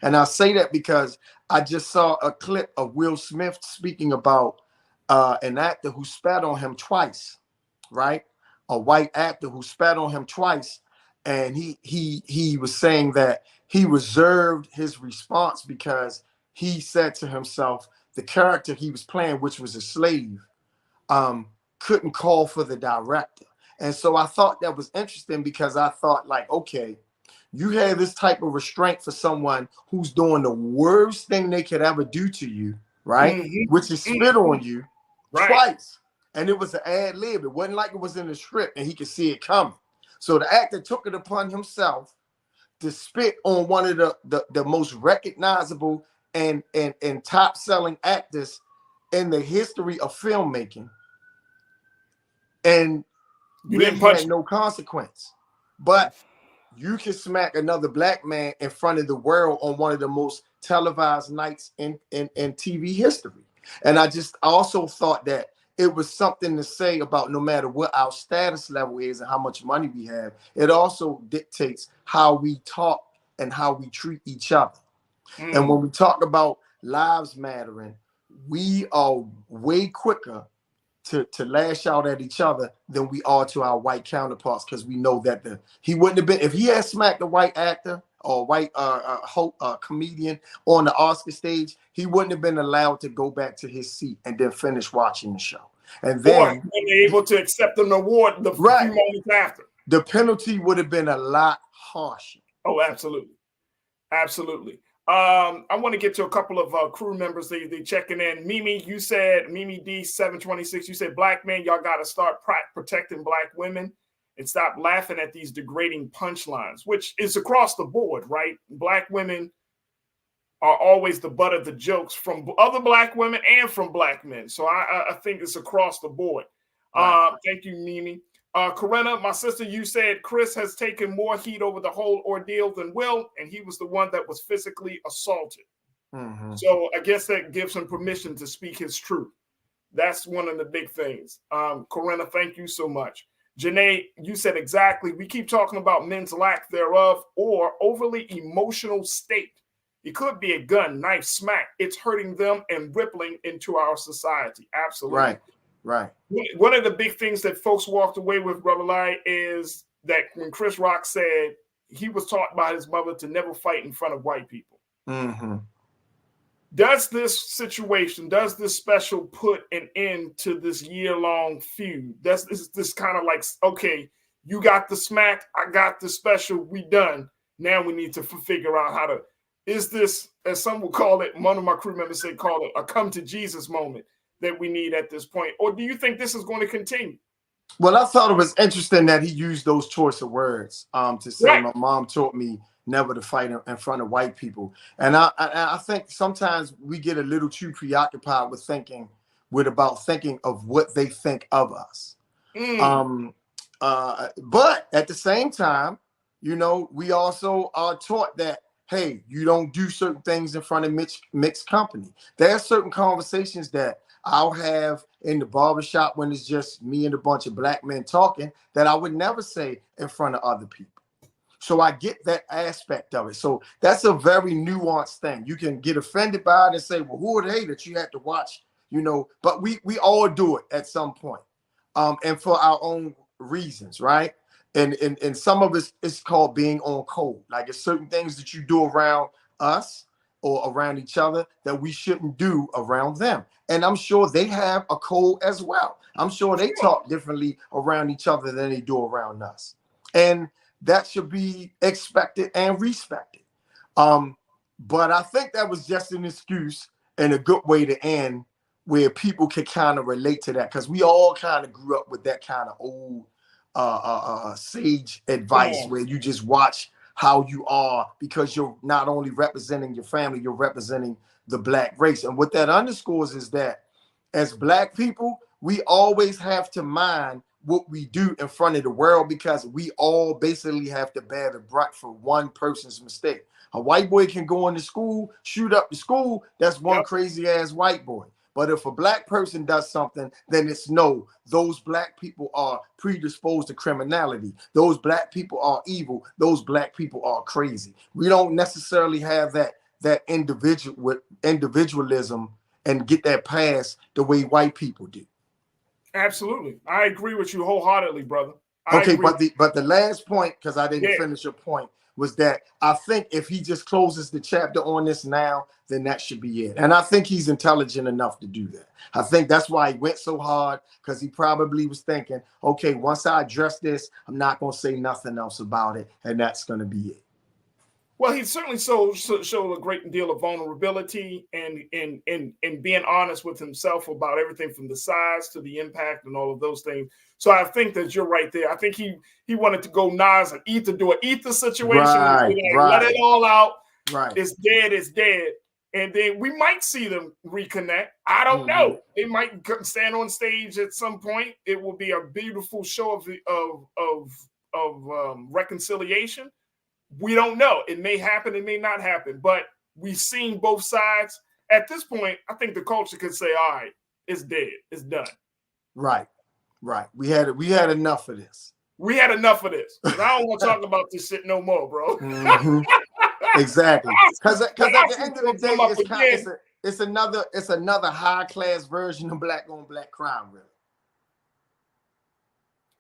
And I say that because I just saw a clip of Will Smith speaking about an actor who spat on him twice, right? A white actor who spat on him twice. And he was saying that he reserved his response because he said to himself, the character he was playing, which was a slave, couldn't call for the director. And so I thought that was interesting because I thought like, okay, you have this type of restraint for someone who's doing the worst thing they could ever do to you, right? Which is spit on you twice. And it was an ad lib. It wasn't like it was in the script and he could see it coming. So the actor took it upon himself to spit on one of the most recognizable and top selling actors in the history of filmmaking. And you didn't had no consequence. But you can smack another black man in front of the world on one of the most televised nights in TV history. And I also thought that it was something to say about no matter what our status level is and how much money we have, it also dictates how we talk and how we treat each other. And when we talk about lives mattering, we are way quicker to lash out at each other than we are to our white counterparts, because we know that he wouldn't have been, if he had smacked a white actor or white comedian on the Oscar stage, he wouldn't have been allowed to go back to his seat and then finish watching the show. And then when they're able to accept an award the few moments after, the penalty would have been a lot harsher. Oh, absolutely. Absolutely. I want to get to a couple of crew members. They checking in. Mimi, you said, Mimi D726, you said, black men, y'all got to start protecting black women and stop laughing at these degrading punchlines, which is across the board, right? Black women are always the butt of the jokes from other black women and from black men. So I think it's across the board. Right. Thank you, Mimi. Corinna, my sister, you said Chris has taken more heat over the whole ordeal than Will, and he was the one that was physically assaulted. So I guess that gives him permission to speak his truth. That's one of the big things. Corinna, thank you so much. Janae, you said exactly. We keep talking about men's lack thereof or overly emotional state. It could be a gun, knife, smack. It's hurting them and rippling into our society. Absolutely. Right. One of the big things that folks walked away with, Brother Larry, is that when Chris Rock said he was taught by his mother to never fight in front of white people. Does this situation, does this special put an end to this year-long feud? Does this kind of like, okay, you got the smack, I got the special, we done. Now we need to figure out how to, is this, as some will call it, one of my crew members say, call it a come to Jesus moment that we need at this point? Or do you think this is going to continue? Well, I thought it was interesting that he used those choice of words to say, my mom taught me never to fight in front of white people. And I think sometimes we get a little too preoccupied with thinking of what they think of us. But at the same time, you know, we also are taught that, hey, you don't do certain things in front of mixed company. There are certain conversations that I'll have in the barbershop when it's just me and a bunch of black men talking that I would never say in front of other people. So I get that aspect of it. So that's a very nuanced thing. You can get offended by it and say, well, who are they that you have to watch, you know, but we all do it at some point. And for our own reasons, right? And some of it's called being on code. Like it's certain things that you do around us or around each other that we shouldn't do around them. And I'm sure they have a code as well. I'm sure they talk differently around each other than they do around us. And that should be expected and respected. But I think that was just an excuse and a good way to end where people can kind of relate to that, because we all kind of grew up with that kind of old sage advice where you just watch how you are because you're not only representing your family, you're representing the black race. And what that underscores is that as black people, we always have to mind what we do in front of the world, because we all basically have to bear the brunt for one person's mistake. A white boy can go into school, shoot up the school. That's one crazy ass white boy. But if a black person does something, then it's no, those black people are predisposed to criminality. Those black people are evil. Those black people are crazy. We don't necessarily have that individualism and get that pass the way white people do. Absolutely. I agree with you wholeheartedly, brother. But the last point, because I didn't finish your point, was that I think if he just closes the chapter on this now, then that should be it. And I think he's intelligent enough to do that. I think that's why he went so hard, because he probably was thinking, okay, once I address this, I'm not going to say nothing else about it, and that's going to be it. Well, he certainly showed a great deal of vulnerability and being honest with himself about everything from the size to the impact and all of those things. So I think that you're right there. I think he wanted to go Nas and do an ether situation. Right. Let it all out. Right. It's dead. It's dead. And then we might see them reconnect. I don't know. They might stand on stage at some point. It will be a beautiful show of reconciliation. We don't know. It may happen. It may not happen. But we've seen both sides. At this point, I think the culture could say, all right, it's dead. It's done. Right. Right. We had enough of this. We had enough of this. I don't want to talk about this shit no more, bro. Exactly. Because at the end of the day, it's another high class version of black on black crime, really.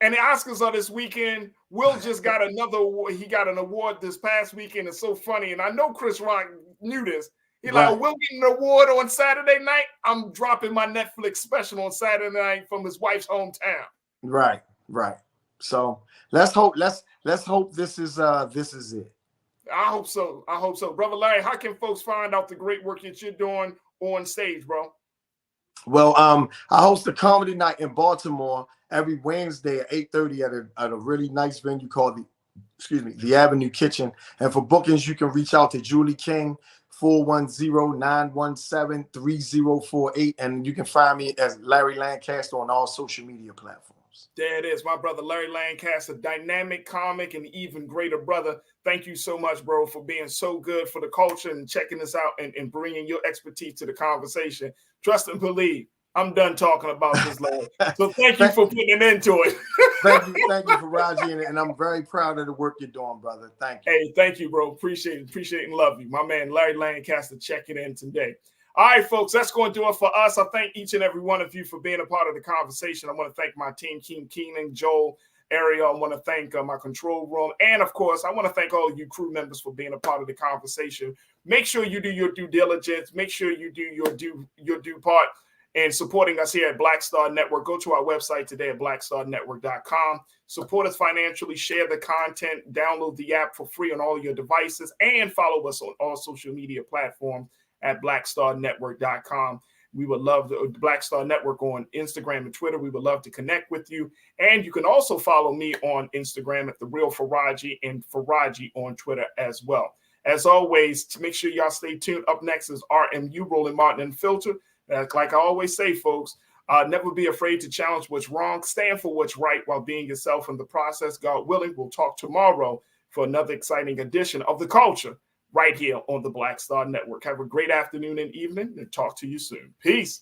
And the Oscars are this weekend. Will just got another award. He got an award this past weekend. It's so funny. And I know Chris Rock knew this. He's like, Will get an award on Saturday night. I'm dropping my Netflix special on Saturday night from his wife's hometown. Right, right. So let's hope this is it. I hope so. I hope so. Brother Larry, how can folks find out the great work that you're doing on stage, bro? Well, I host a comedy night in Baltimore every Wednesday at 8:30 at a really nice venue called the Avenue Kitchen. And for bookings, you can reach out to Julie King, 410-917-3048. And you can find me as Larry Lancaster on all social media platforms. There it is, my brother Larry Lancaster, dynamic comic and even greater brother. Thank you so much, bro, for being so good for the culture and checking us out and bringing your expertise to the conversation. Trust and believe. I'm done talking about this, Larry. So thank you for putting an end to it. Thank you, Farajii, and I'm very proud of the work you're doing, brother. Thank you. Hey, thank you, bro. Appreciate and love you. My man, Larry Lancaster, checking in today. All right, folks, that's going to do it for us. I thank each and every one of you for being a part of the conversation. I want to thank my team, Keenan, Joel, Ariel. I want to thank my control room. And, of course, I want to thank all of you crew members for being a part of the conversation. Make sure you do your due diligence. Make sure you do your due part in supporting us here at Black Star Network. Go to our website today at blackstarnetwork.com. Support us financially. Share the content. Download the app for free on all your devices. And follow us on all social media platforms at blackstarnetwork.com. We would love the Black Star Network on Instagram and Twitter. We would love to connect with you. And you can also follow me on Instagram at The Real Farajii and Farajii on Twitter as well. As always, to make sure y'all stay tuned. Up next is RMU, Roland Martin Unfiltered. Like I always say, folks, never be afraid to challenge what's wrong. Stand for what's right while being yourself in the process. God willing, we'll talk tomorrow for another exciting edition of The Culture right here on the Black Star Network. Have a great afternoon and evening, and talk to you soon. Peace.